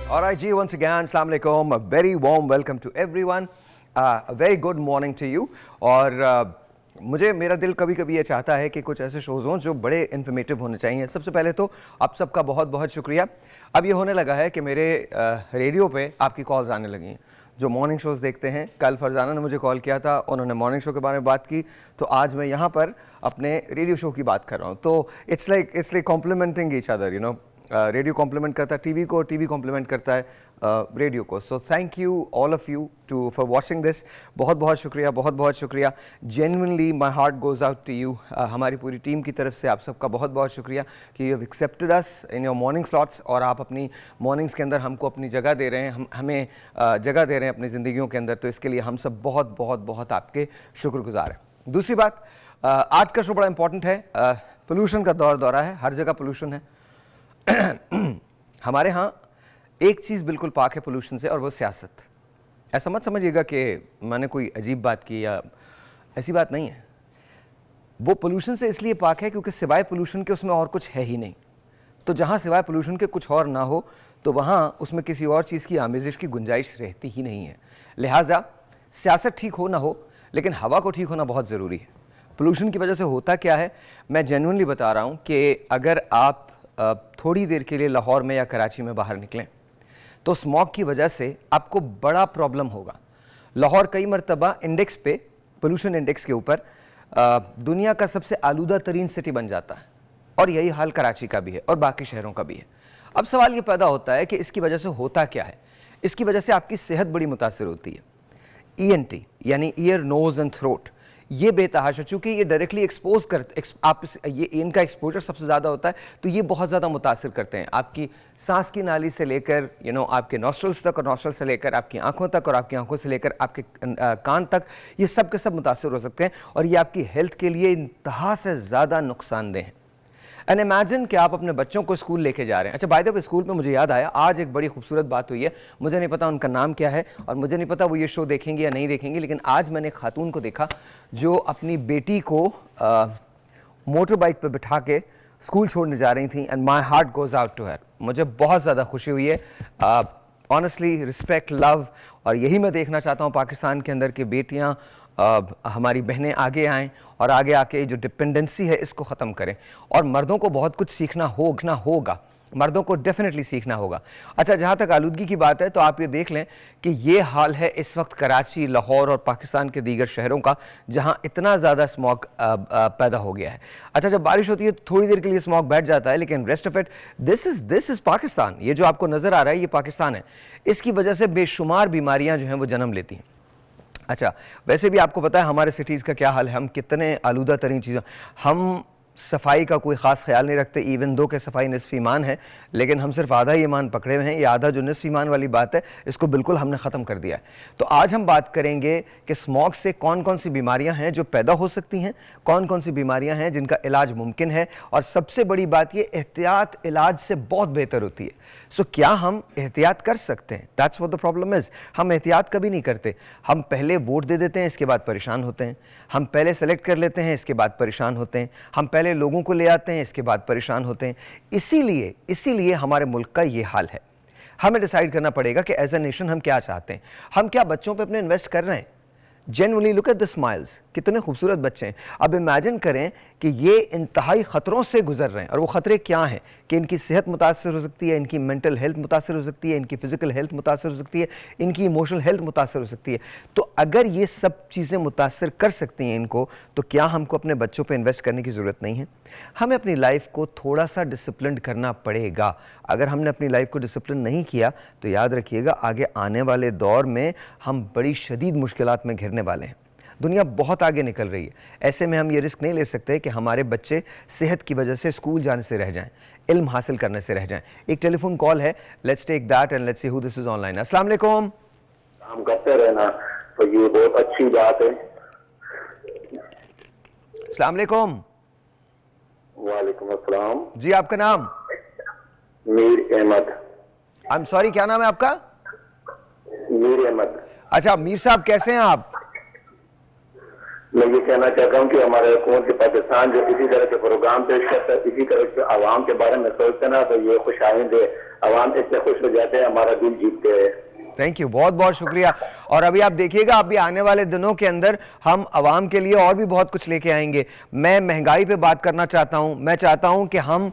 Alright, Ji, once again, Assalamu alaikum. A very warm welcome to everyone. A very good morning to you. और मुझे मेरा दिल कभी कभी ये चाहता है कि कुछ ऐसे शोज़ हों जो बड़े इन्फॉर्मेटिव होने चाहिए। सबसे पहले तो आप सबका बहुत बहुत शुक्रिया। अब ये होने लगा है कि मेरे रेडियो पे आपकी कॉल्स आने लगी हैं जो मॉर्निंग शोज़ देखते हैं। कल फरजाना ने मुझे कॉल किया था, उन्होंने मॉर्निंग शो के बारे में बात की, तो आज मैं यहाँ पर अपने रेडियो शो की बात कर रहा हूँ। तो it's like complementing each other, you know. Radio complement करता है टीवी को, टीवी कॉम्प्लीमेंट करता है रेडियो को। So thank you all of you too for watching this. बहुत बहुत शुक्रिया, बहुत बहुत शुक्रिया। Genuinely my heart goes out to you. हमारी पूरी टीम की तरफ से आप सबका बहुत बहुत शुक्रिया कि you have accepted us in your morning slots, और आप अपनी मॉर्निंग्स के अंदर हमको अपनी जगह दे रहे हैं, हमें जगह दे रहे हैं अपनी ज़िंदगियों के अंदर। तो इसके लिए हम सब बहुत बहुत बहुत आपके शुक्रगुजार हैं। दूसरी बात, आज का शो बड़ा इंपॉर्टेंट है। पोल्यूशन का दौर दौरा है, हर जगह पोल्यूशन है। हमारे यहाँ एक चीज़ बिल्कुल पाक है पोल्यूशन से, और वो सियासत। ऐसा मत समझिएगा कि मैंने कोई अजीब बात की, या ऐसी बात नहीं है। वो पोल्यूशन से इसलिए पाक है क्योंकि सिवाय पोल्यूशन के उसमें और कुछ है ही नहीं। तो जहाँ सिवाय पोल्यूशन के कुछ और ना हो, तो वहाँ उसमें किसी और चीज़ की आमेजिश की गुंजाइश रहती ही नहीं है। लिहाजा सियासत ठीक हो ना हो, लेकिन हवा को ठीक होना बहुत ज़रूरी है। पोल्यूशन की वजह से होता क्या है, मैं जेन्युइनली बता रहा हूँ कि अगर आप थोड़ी देर के लिए लाहौर में या कराची में बाहर निकलें तो स्मॉग की वजह से आपको बड़ा प्रॉब्लम होगा। लाहौर कई मरतबा इंडेक्स पे, पोल्यूशन इंडेक्स के ऊपर दुनिया का सबसे आलूदा तरीन सिटी बन जाता है, और यही हाल कराची का भी है और बाकी शहरों का भी है। अब सवाल ये पैदा होता है कि इसकी वजह से होता क्या है। इसकी वजह से आपकी सेहत बड़ी मुतासर होती है। ENT यानी ईयर, नोज़ एंड थ्रोट, ये बेतहाशा, चूँकि ये डायरेक्टली एक्सपोज करते, ये इनका एक्सपोजर सबसे ज़्यादा होता है, तो ये बहुत ज़्यादा मुतासिर करते हैं आपकी सांस की नाली से लेकर आपके नॉस्ट्रल्स तक, और नॉस्ट्रल से लेकर आपकी आंखों तक, और आपकी आंखों से लेकर आपके कान तक। ये सब के सब मुतासिर हो सकते हैं, और ये आपकी हेल्थ के लिए इंतहा से ज़्यादा नुकसानदेह हैं। एंड इमेजिन कि आप अपने बच्चों को स्कूल लेके जा रहे हैं। अच्छा, बाय द वे, स्कूल में मुझे याद आया, आज एक बड़ी खूबसूरत बात हुई है। मुझे नहीं पता उनका नाम क्या है, और मुझे नहीं पता वो ये शो देखेंगे या नहीं देखेंगे, लेकिन आज मैंने एक खातून को देखा जो अपनी बेटी को मोटर बाइक पर बिठा के स्कूल छोड़ने जा रही थी, and my heart goes out to her. मुझे बहुत ज़्यादा खुशी हुई है। ऑनेस्टली, रिस्पेक्ट, लव, और यही मैं देखना चाहता हूँ पाकिस्तान के अंदर कि बेटियाँ, हमारी बहनें आगे आएँ और आगे आके जो डिपेंडेंसी है इसको ख़त्म करें। और मर्दों को बहुत कुछ सीखना होगा, मर्दों को डेफिनेटली सीखना होगा। अच्छा, जहाँ तक आलूदगी की बात है, तो आप ये देख लें कि ये हाल है इस वक्त कराची, लाहौर और पाकिस्तान के दीगर शहरों का, जहाँ इतना ज़्यादा स्मॉग पैदा हो गया है। अच्छा, जब बारिश होती है तो थोड़ी देर के लिए स्मॉग बैठ जाता है, लेकिन rest of it, this is Pakistan. ये जो आपको नज़र आ रहा है, ये पाकिस्तान है। इसकी वजह से बेशुमार बीमारियाँ जो हैं वो जन्म लेती हैं। अच्छा, वैसे भी आपको पता है हमारे सिटीज़ का क्या हाल है, हम कितने आलूदा तरीन चीज़ों, हम सफाई का कोई ख़ास ख्याल नहीं रखते। इवन दो के सफाई निस्फ़ ईमान है, लेकिन हम सिर्फ आधा ही ईमान पकड़े हुए हैं। ये आधा जो निस्फ़ ईमान वाली बात है, इसको बिल्कुल हमने ख़त्म कर दिया है। तो आज हम बात करेंगे कि स्मॉग से कौन कौन सी बीमारियां हैं जो पैदा हो सकती हैं, कौन कौन सी बीमारियां हैं जिनका इलाज मुमकिन है, और सबसे बड़ी बात ये, एहतियात इलाज से बहुत बेहतर होती है। सो क्या हम एहतियात कर सकते हैं? That's what the problem is. हम एहतियात कभी नहीं करते। हम पहले वोट दे देते हैं, इसके बाद परेशान होते हैं। हम पहले सेलेक्ट कर लेते हैं, इसके बाद परेशान होते हैं। हम पहले लोगों को ले आते हैं, इसके बाद परेशान होते हैं। इसीलिए हमारे मुल्क का ये हाल है। हमें डिसाइड करना पड़ेगा कि एज ए नेशन हम क्या चाहते हैं। हम क्या बच्चों पे अपने इन्वेस्ट कर रहे हैं? Genuinely look at the smiles, कितने खूबसूरत बच्चे हैं। अब इमेजिन करें कि ये इंतहाई ख़तरों से गुजर रहे हैं, और वो ख़तरे क्या हैं कि इनकी सेहत मुतासर हो सकती है, इनकी मेंटल हेल्थ मुतासर हो सकती है, इनकी फ़िज़िकल हेल्थ मुतासर हो सकती है, इनकी इमोशनल हेल्थ मुतासर हो सकती है। तो अगर ये सब चीज़ें मुतासर कर सकती हैं इनको, तो क्या हमको अपने बच्चों पर इन्वेस्ट करने की ज़रूरत नहीं है? हमें अपनी लाइफ को थोड़ा सा डिसिप्लिन करना पड़ेगा। अगर हमने अपनी लाइफ को डिसिप्लिन नहीं किया, तो याद रखिएगा आगे आने वाले दौर में हम बड़ी शदीद मुश्किलात में घिरने वाले हैं। दुनिया बहुत आगे निकल रही है। ऐसे में हम ये रिस्क नहीं ले सकते कि हमारे बच्चे सेहत की वजह से स्कूल जाने से रह जाएं, इल्म हासिल करने से रह जाएं। एक टेलीफोन कॉल है, let's take that and let's see who this is online. अस्सलाम वालेकुम। काम करते रहना तो ये बहुत अच्छी बात है। अस्सलाम वालेकुम। वालेकुम अस्सलाम। जी, आपका नाम? Mir Ahmed. I am sorry, क्या नाम है आपका? मीर अहमद। अच्छा, मीर साहब कैसे हैं आप? मैं ये कहना चाहता हूँ कि हमारे हुकूमत के पाकिस्तान जो इसी तरह के प्रोग्राम पेश करता है, इसी तरह के आवाम के बारे में सोचते ना, तो ये खुश आइंदे आवाम इतने खुश हो जाते हैं, हमारा दिल जीतते हैं। थैंक यू, बहुत बहुत शुक्रिया। और अभी आप देखिएगा, अभी आने वाले दिनों के अंदर हम आवाम के लिए और भी बहुत कुछ लेके आएंगे। मैं महंगाई पे बात करना चाहता हूं, मैं चाहता हूं कि हम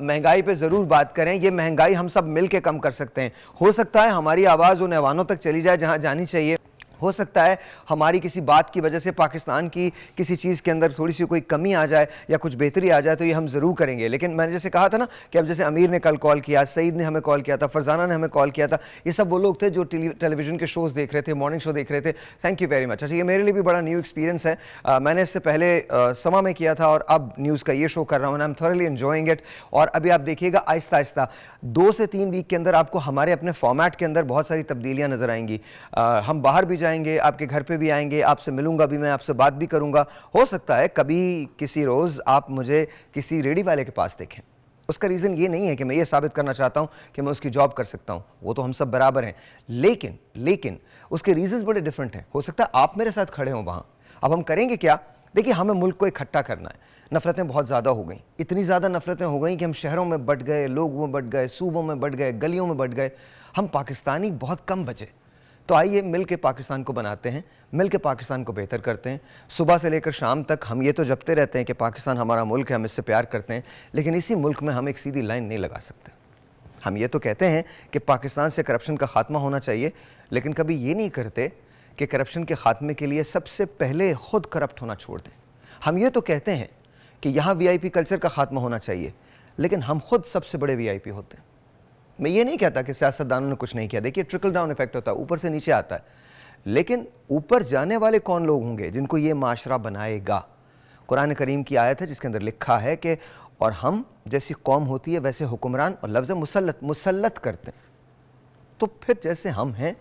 महंगाई पे ज़रूर बात करें। ये महंगाई हम सब मिल के कम कर सकते हैं। हो सकता है हमारी आवाज़ उन ऐवानों तक चली जाए जहां जानी चाहिए। हो सकता है हमारी किसी बात की वजह से पाकिस्तान की किसी चीज़ के अंदर थोड़ी सी कोई कमी आ जाए या कुछ बेहतरी आ जाए, तो ये हम ज़रूर करेंगे। लेकिन मैंने जैसे कहा था ना कि अब जैसे अमीर ने कल कॉल किया, सईद ने हमें कॉल किया था, फरजाना ने हमें कॉल किया था, ये सब वो लोग थे जो टेलीविज़न के शोज़ देख रहे थे, मॉर्निंग शो देख रहे थे। Thank you very much. अच्छा, ये मेरे लिए भी बड़ा न्यू एक्सपीरियंस है। मैंने इससे पहले समा में किया था और अब न्यूज़ का ये शो कर रहा हूँ। I am thoroughly enjoying it. और अभी आप देखिएगा आहिस्ता आहिस्ता 2 से 3 वीक के अंदर आपको हमारे अपने फॉर्मेट के अंदर बहुत सारी तब्दीलियाँ नज़र आएंगी। हम बाहर भी जाएंगे, आपके घर पे भी आएंगे, आपसे मिलूंगा भी, मैं आपसे बात भी करूंगा। हो सकता है कभी किसी रोज़ आप मुझे किसी रेडी वाले के पास देखें। उसका रीज़न ये नहीं है कि मैं ये साबित करना चाहता हूं कि मैं उसकी जॉब कर सकता हूं, वो तो हम सब बराबर हैं। लेकिन उसके रीजंस बड़े डिफरेंट हैं। हो सकता है आप मेरे साथ खड़े हों वहां। अब हम करेंगे क्या? देखिए, हमें मुल्क को इकट्ठा करना है। नफरतें बहुत ज़्यादा हो गई, इतनी ज़्यादा नफरतें हो गई कि हम शहरों में बट गए, लोगों में बट गए, सूबों में बट गए, गलियों में बट गए। हम पाकिस्तानी बहुत कम बचे। तो आइए मिल के पाकिस्तान को बनाते हैं, मिल के पाकिस्तान को बेहतर करते हैं। सुबह से लेकर शाम तक हम ये तो जपते रहते हैं कि पाकिस्तान हमारा मुल्क है, हम इससे प्यार करते हैं, लेकिन इसी मुल्क में हम एक सीधी लाइन नहीं लगा सकते। हम ये तो कहते हैं कि पाकिस्तान से करप्शन का खात्मा होना चाहिए, लेकिन कभी ये नहीं करते कि करप्शन के खात्मे के लिए सबसे पहले खुद करप्ट होना छोड़ दें। हम ये तो कहते हैं कि यहाँ VIP कल्चर का खात्मा होना चाहिए, लेकिन हम खुद सबसे बड़े VIP होते हैं। मैं ये नहीं कहता कि सियासतदानों ने कुछ नहीं किया। देखिए, ट्रिकल डाउन इफेक्ट होता है, ऊपर से नीचे आता है। लेकिन ऊपर जाने वाले कौन लोग होंगे जिनको ये माशरा बनाएगा? कुरान करीम की आयत है जिसके अंदर लिखा है कि और हम जैसी कौम होती है वैसे हुक्मरान, और लफ्ज़ मुसल्लत करते हैं। तो फिर जैसे हम हैं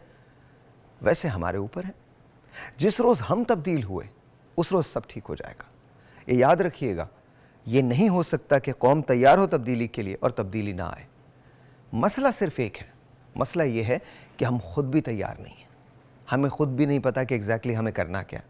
वैसे हमारे ऊपर है। जिस रोज़ हम तब्दील हुए उस रोज़ सब ठीक हो जाएगा। ये याद रखिएगा, ये नहीं हो सकता कि कौम तैयार हो तब्दीली के लिए और तब्दीली ना आए। मसला सिर्फ एक है, मसला ये है कि हम खुद भी तैयार नहीं हैं। हमें खुद भी नहीं पता कि एग्जैक्टली हमें करना क्या है।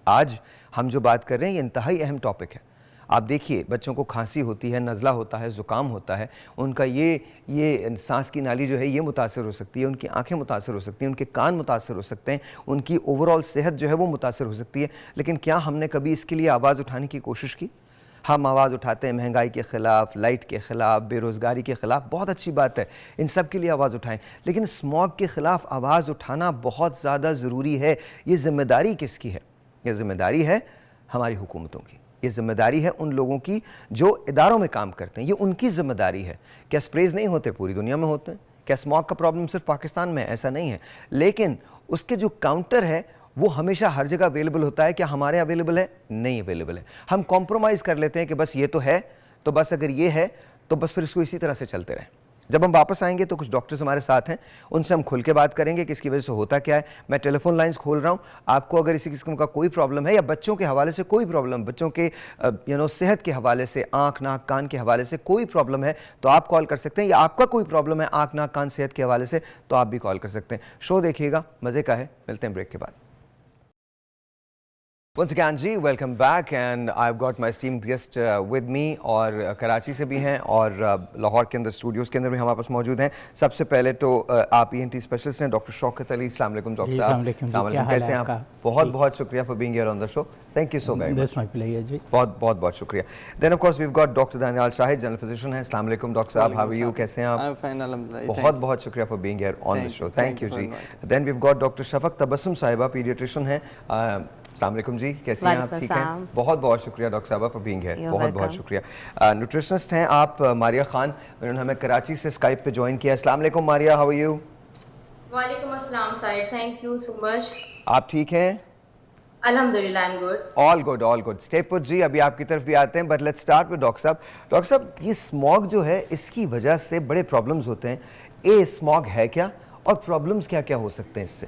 आज हम जो बात कर रहे हैं ये इंतहाई अहम टॉपिक है। आप देखिए, बच्चों को खांसी होती है, नज़ला होता है, ज़ुकाम होता है, उनका ये सांस की नाली जो है ये मुतासर हो सकती है, उनकी आंखें मुतासर हो सकती हैं, उनके कान मुतासर हो सकते हैं, उनकी ओवरऑल सेहत जो है वो मुतासर हो सकती है। लेकिन क्या हमने कभी इसके लिए आवाज़ उठाने की कोशिश की? हम आवाज़ उठाते हैं महंगाई के ख़िलाफ़, लाइट के ख़िलाफ़, बेरोज़गारी के ख़िलाफ़, बहुत अच्छी बात है, इन सब के लिए आवाज़ उठाएं। लेकिन स्मॉग के ख़िलाफ़ आवाज़ उठाना बहुत ज़्यादा ज़रूरी है। ये ज़िम्मेदारी किसकी है? ये ज़िम्मेदारी है हमारी हुकूमतों की, ये ज़िम्मेदारी है उन लोगों की जो इदारों में काम करते हैं, ये उनकी ज़िम्मेदारी है। क्या स्प्रेज नहीं होते? पूरी दुनिया में होते हैं। क्या स्मॉग का प्रॉब्लम सिर्फ पाकिस्तान में? ऐसा नहीं है। लेकिन उसके जो काउंटर है वो हमेशा हर जगह अवेलेबल होता है। क्या हमारे अवेलेबल है? नहीं अवेलेबल है। हम कॉम्प्रोमाइज़ कर लेते हैं कि बस ये तो है, तो बस अगर ये है तो बस फिर इसको इसी तरह से चलते रहें। जब हम वापस आएंगे तो कुछ डॉक्टर्स हमारे साथ हैं, उनसे हम खुल के बात करेंगे कि इसकी वजह से होता क्या है। मैं टेलीफोन लाइंस खोल रहा हूं। आपको अगर इसी किस्म का कोई प्रॉब्लम है या बच्चों के हवाले से कोई प्रॉब्लम, बच्चों के सेहत के हवाले से, आंख नाक कान के हवाले से कोई प्रॉब्लम है तो आप कॉल कर सकते हैं, या आपका कोई प्रॉब्लम है आंख नाक कान सेहत के हवाले से तो आप भी कॉल कर सकते हैं। शो देखिएगा, मज़े का है। मिलते हैं ब्रेक के बाद। Once again जी, welcome back and I have got my esteemed guest with me, और कराची से भी हैं और लाहौर के अंदर स्टूडियोज़ के अंदर भी हमारे पास मौजूद हैं। सबसे पहले तो आप ENT स्पेशलिस्ट हैं डॉक्टर शौकत अली। अस्सलाम वालेकुम डॉक्टर साहब। कैसे हैं आप? बहुत बहुत शुक्रिया for being here on the show. Thank you so very much. जी बहुत बहुत बहुत शुक्रिया। Then of course we have got doctor Daniyal Shahid, general physician हैं। अस्सलाम वालेकुम डॉक्टर साहब, हाउ आर यू? कैसे हैं आप? आई एम फाइन अल्हम्दुलिल्लाह। बहुत बहुत शुक्रिया for being here on the show. Thank you जी। Then we have got doctor Shafaq Tabassum साहिबा, पीडियाट्रिशियन हैं। अस्सलाम वालेकुम जी, कैसी हैं आप? ठीक हैं, बहुत बहुत शुक्रिया डॉक्टर साहबा फॉर बीइंग हियर, बहुत बहुत शुक्रिया। न्यूट्रिशनिस्ट हैं आप मारिया खान, उन्होंने हमें कराची से स्काइप पे ज्वाइन किया। अस्सलाम वालेकुम मारिया, हाउ आर यू? वालेकुम अस्सलाम Sahid, thank you so much. आप ठीक हैं? अल्हम्दुलिल्लाह, I am good. All good all good. Stay put जी, अभी आपकी तरफ भी आते हैं, but let's start with doctor साहब। डॉक्टर साहब, ये स्मॉग जो है इसकी वजह से बड़े प्रॉब्लम्स होते हैं। ए स्मॉग है क्या, और प्रॉब्लम्स क्या क्या हो सकते हैं इससे?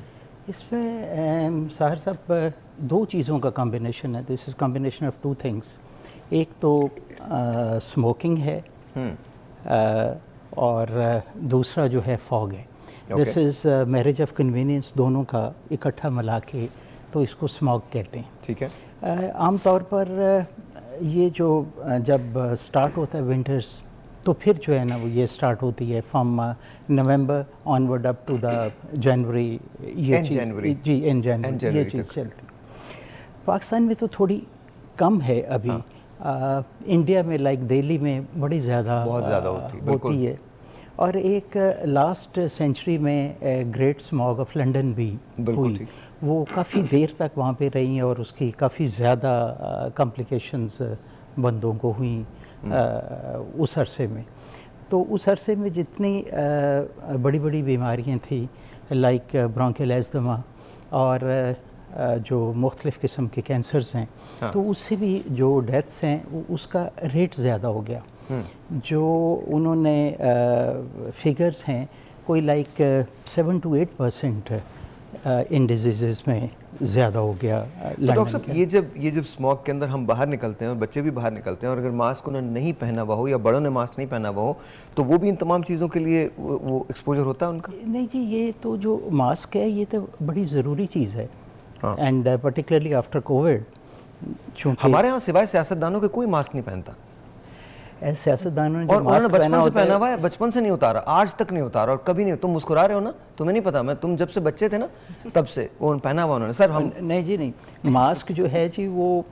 इसमें साहर साहब दो चीज़ों का कॉम्बिनेशन है। This is combination of two things. एक तो स्मोकिंग है और दूसरा जो है फॉग है। This is marriage of convenience, दोनों का इकट्ठा मिला के तो इसको स्मॉग कहते हैं। ठीक है। आमतौर पर ये जो जब स्टार्ट होता है विंटर्स, तो फिर जो है ना वो ये स्टार्ट होती है from November onward up to the January, ये End चीज़ January. जी इन जनवरी ये January चीज़ तक। चलती। पाकिस्तान में तो थोड़ी कम है अभी। इंडिया में लाइक दिल्ली में बड़ी ज़्यादा बहुत ज़्यादा होती है, बिल्कुल। होती है। और एक लास्ट सेंचुरी में ग्रेट स्मॉग ऑफ लंदन भी बिल्कुल हुई, ठीक। वो काफ़ी देर तक वहाँ पे रही और उसकी काफ़ी ज़्यादा कॉम्प्लिकेशंस बंदों को हुई उस अरसे में। तो उस अरसे में जितनी बड़ी बड़ी बीमारियाँ थी लाइक ब्रोंकियल एस्थमा और जो मुख्तलिफ़ किस्म के कैंसर्स हैं, तो उससे भी जो डेथ्स हैं उसका रेट ज़्यादा हो गया। जो उन्होंने फिगर्स हैं कोई लाइक 7 to 8% इन डिजीज़ में ज़्यादा हो गया तो डॉक्टर लंदन साहब, के। ये जब स्मॉग के अंदर हम बाहर निकलते हैं और बच्चे भी बाहर निकलते हैं और अगर मास्क उन्होंने नहीं पहना हुआ हो या बड़ों ने मास्क नहीं पहना हुआ हो, तो वो भी इन तमाम चीज़ों के लिए वो एक्सपोजर होता है उनका? नहीं जी, ये तो जो मास्क है ये तो बड़ी ज़रूरी चीज़ है, हाँ। And particularly after Covid. चूँकि हमारे यहाँ सिवाय सियासतदानों के कोई मास्क नहीं पहनता सियासतदानों ने और जो उन्होंने मास्क बचपन से होता पहना है, हुआ है, बचपन से नहीं उतारा, आज तक नहीं उतारा और कभी नहीं। तुम मुस्कुरा रहे हो ना, तुम्हें नहीं पता, मैं तुम जब से बच्चे थे ना तब से वो पहना हुआ उन्होंने। सर हम नहीं जी नहीं, मास्क जो है जी वो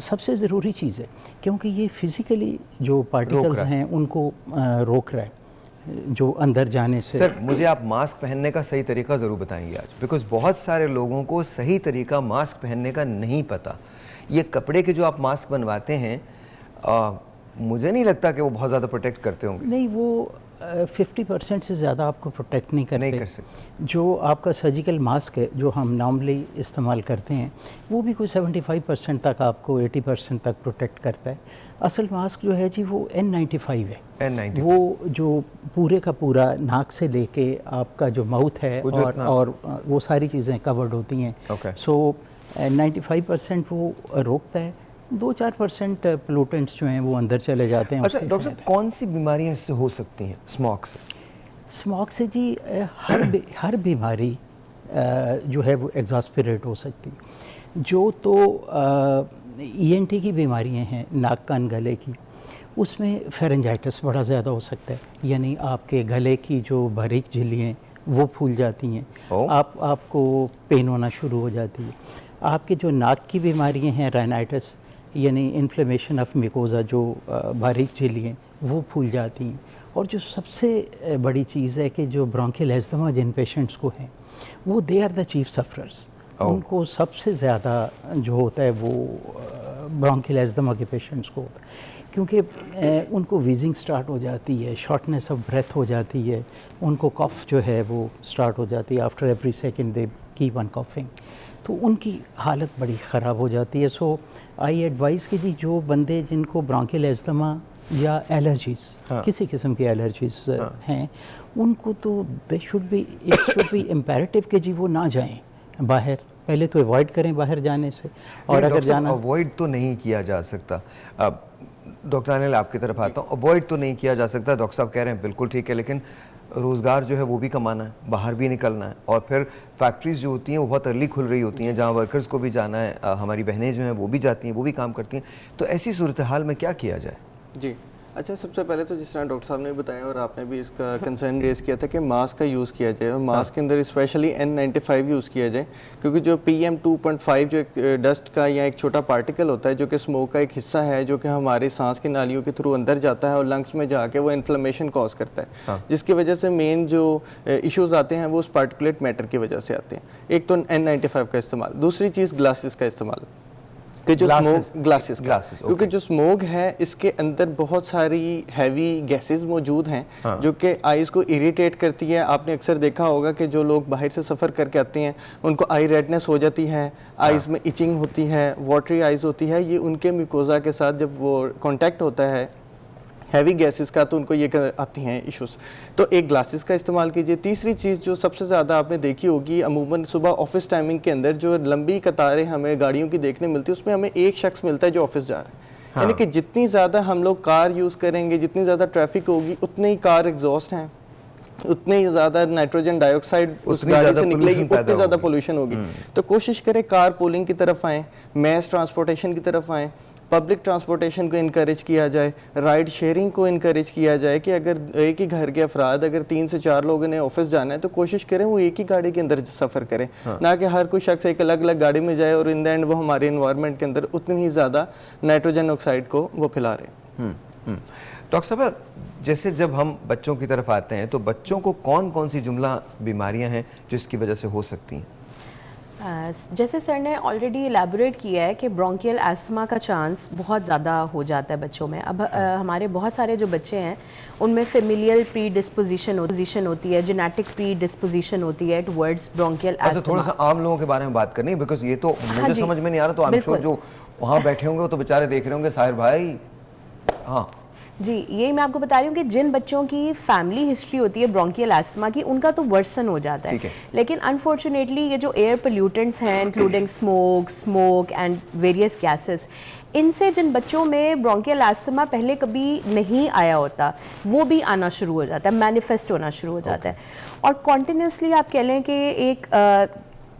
सबसे ज़रूरी चीज़ है, क्योंकि ये फिज़िकली जो पार्टिकल्स रहा है। हैं उनको रोक रहा है जो अंदर जाने से। सर मुझे आप मास्क पहनने का सही तरीका ज़रूर बताएंगे आज, बिकॉज बहुत सारे लोगों को सही तरीका मास्क पहनने का नहीं पता। ये कपड़े के जो आप मास्क बनवाते हैं, मुझे नहीं लगता कि वो बहुत ज़्यादा प्रोटेक्ट करते होंगे। नहीं, वो 50% से ज़्यादा आपको प्रोटेक्ट नहीं करते। नहीं कर सकते। जो आपका सर्जिकल मास्क है जो हम नॉर्मली इस्तेमाल करते हैं, वो भी कोई 75% तक आपको 80% तक प्रोटेक्ट करता है। असल मास्क जो है जी वो N95 है। N95 वो जो पूरे का पूरा नाक से लेके आपका जो माउथ है वो जो और वो सारी चीज़ें कवर्ड होती हैं। Okay. सो 95% वो रोकता है, 2-4% पोल्यूटेंट्स जो हैं वो अंदर चले जाते हैं। अच्छा उसके डॉक्टर साहब, कौन सी बीमारियां इससे हो सकती हैं स्मॉग से? स्मॉग से जी हर बीमारी जो है वो एग्जास्पिरेट हो सकती है। जो तो ENT की बीमारियां हैं, नाक कान गले की, उसमें फेरेंजाइटिस बड़ा ज़्यादा हो सकता है, यानी आपके गले की जो बारीक झिल्लियाँ वो फूल जाती हैं, आपको पेन होना शुरू हो जाती है। आपके जो नाक की बीमारियां हैं, राइनाइटिस यानी इन्फ्लेमेशन ऑफ मिकोजा, जो बारीक झिल्लियाँ वो फूल जाती हैं। और जो सबसे बड़ी चीज़ है कि जो ब्रोंकियल एस्थमा जिन पेशेंट्स को हैं, वो they are the chief sufferers. उनको सबसे ज़्यादा जो होता है वो ब्रोंकियल एस्थमा के पेशेंट्स को होता है, क्योंकि उनको वीजिंग स्टार्ट हो जाती है, शॉर्टनेस ऑफ ब्रेथ हो जाती है, उनको कफ जो है वो स्टार्ट हो जाती है। After every second they keep on coughing, तो उनकी हालत बड़ी ख़राब हो जाती है। सो आई एडवाइस कि जी जो बंदे जिनको ब्रोंकियल एस्थमा या एलर्जीज़, किसी किस्म की एलर्जीज़ हैं, उनको तो दे शुड बी इम्पेरेटिव कि जी वो ना जाएं बाहर, पहले तो अवॉइड करें बाहर जाने से। और अगर जाना अवॉइड तो नहीं किया जा सकता। अब डॉक्टर अनिल आपकी तरफ आता हूँ, अवॉइड तो नहीं किया जा सकता, डॉक्टर साहब कह रहे हैं बिल्कुल ठीक है, लेकिन रोज़गार जो है वो भी कमाना है, बाहर भी निकलना है, और फिर फैक्ट्रीज़ जो होती हैं वो बहुत अर्ली खुल रही होती हैं, जहाँ वर्कर्स को भी जाना है, हमारी बहनें जो हैं वो भी जाती हैं, वो भी काम करती हैं। तो ऐसी सूरत हाल में क्या किया जाए? जी अच्छा, सबसे पहले तो जिस तरह डॉक्टर साहब ने बताया और आपने भी इसका कंसर्न रेज़ किया था कि मास्क का यूज़ किया जाए और मास्क के अंदर स्पेशली N95 यूज़ किया जाए, क्योंकि जो PM2.5 जो एक डस्ट का या एक छोटा पार्टिकल होता है जो कि स्मोक का एक हिस्सा है, जो कि हमारी सांस की नालियों के थ्रू अंदर जाता है और लंग्स में जाके वो इन्फ्लेमेशन कॉज करता है, जिसकी वजह से मेन जो इश्यूज़ आते हैं वो उस पार्टिकुलेट मैटर की वजह से आते हैं। एक तो N95 का इस्तेमाल, दूसरी चीज़ ग्लासेस का इस्तेमाल, कि जो स्मोक ग्लासेस क्योंकि जो स्मोक है इसके अंदर बहुत सारी हैवी गैसेस मौजूद हैं जो कि आईज को इरिटेट करती है। आपने अक्सर देखा होगा कि जो लोग बाहर से सफ़र करके आते हैं उनको आई रेडनेस हो जाती है, आईज में इचिंग होती है, वाटरी आईज होती है, ये उनके म्यूकोजा के साथ जब वो कांटेक्ट होता है हैवी गैसेस का तो उनको ये आती हैं इश्यूज़। तो एक ग्लासेस का इस्तेमाल कीजिए। तीसरी चीज़ जो सबसे ज़्यादा आपने देखी होगी, अमूमन सुबह ऑफिस टाइमिंग के अंदर जो लंबी कतारें हमें गाड़ियों की देखने मिलती है, उसमें हमें एक शख्स मिलता है जो ऑफिस जा रहा है। यानी कि जितनी ज़्यादा हम लोग कार यूज़ करेंगे, जितनी ज़्यादा ट्रैफिक होगी, उतने ही कार एग्जॉस्ट हैं, उतनी ही ज़्यादा नाइट्रोजन डाइऑक्साइड उस गाड़ी से निकलेगी, उतनी ज़्यादा पोल्यूशन होगी। तो कोशिश करें कार पूलिंग की तरफ आएँ, मैस ट्रांसपोर्टेशन की तरफ आएँ, पब्लिक ट्रांसपोर्टेशन को इनकरेज किया जाए, राइड शेयरिंग को इनकरेज किया जाए कि अगर एक ही घर के अफराद अगर 3 से 4 लोगों ने ऑफिस जाना है तो कोशिश करें वो एक ही गाड़ी के अंदर सफ़र करें, ना कि हर कोई शख्स एक अलग अलग गाड़ी में जाए और इन द एंड वो हमारे इन्वायरमेंट के अंदर उतनी ही ज़्यादा नाइट्रोजन ऑक्साइड को वो फैला रहे हैं। डॉक्टर साहब, जैसे जब हम बच्चों की तरफ आते हैं तो बच्चों को कौन कौन सी जुमला बीमारियां हैं जो इसकी वजह से हो सकती हैं? जैसे सर ने ऑलरेडी इलेबोरेट किया है कि ब्रोंकियल एस्थमा का चांस बहुत ज़्यादा हो जाता है बच्चों में। अब हमारे बहुत सारे जो बच्चे हैं उनमें फेमिलियल प्री डिस्पोजिशन होती है, जेनेटिक प्री डिस्पोजिशन होती है टुवर्ड्स ब्रोंकियल एस्थमा। थोड़ा सा आम लोगों के बारे में बात करनी है, बिकॉज ये तो मुझे समझ में नहीं आ रहा, तो आई एम श्योर जो वहाँ बैठे होंगे वो तो बेचारे देख रहे होंगे साहिर भाई। हाँ जी, यही मैं आपको बता रही हूँ कि जिन बच्चों की फैमिली हिस्ट्री होती है ब्रोंकियल एस्थमा की, उनका तो वर्सन हो जाता है। लेकिन अनफॉर्चुनेटली ये जो एयर पोल्यूटेंट्स हैं including smoke and various gases, इनसे जिन बच्चों में ब्रोंकियल एस्थमा पहले कभी नहीं आया होता वो भी आना शुरू हो जाता है, मैनिफेस्ट होना शुरू हो जाता है। और कॉन्टिन्यूसली आप कह लें कि एक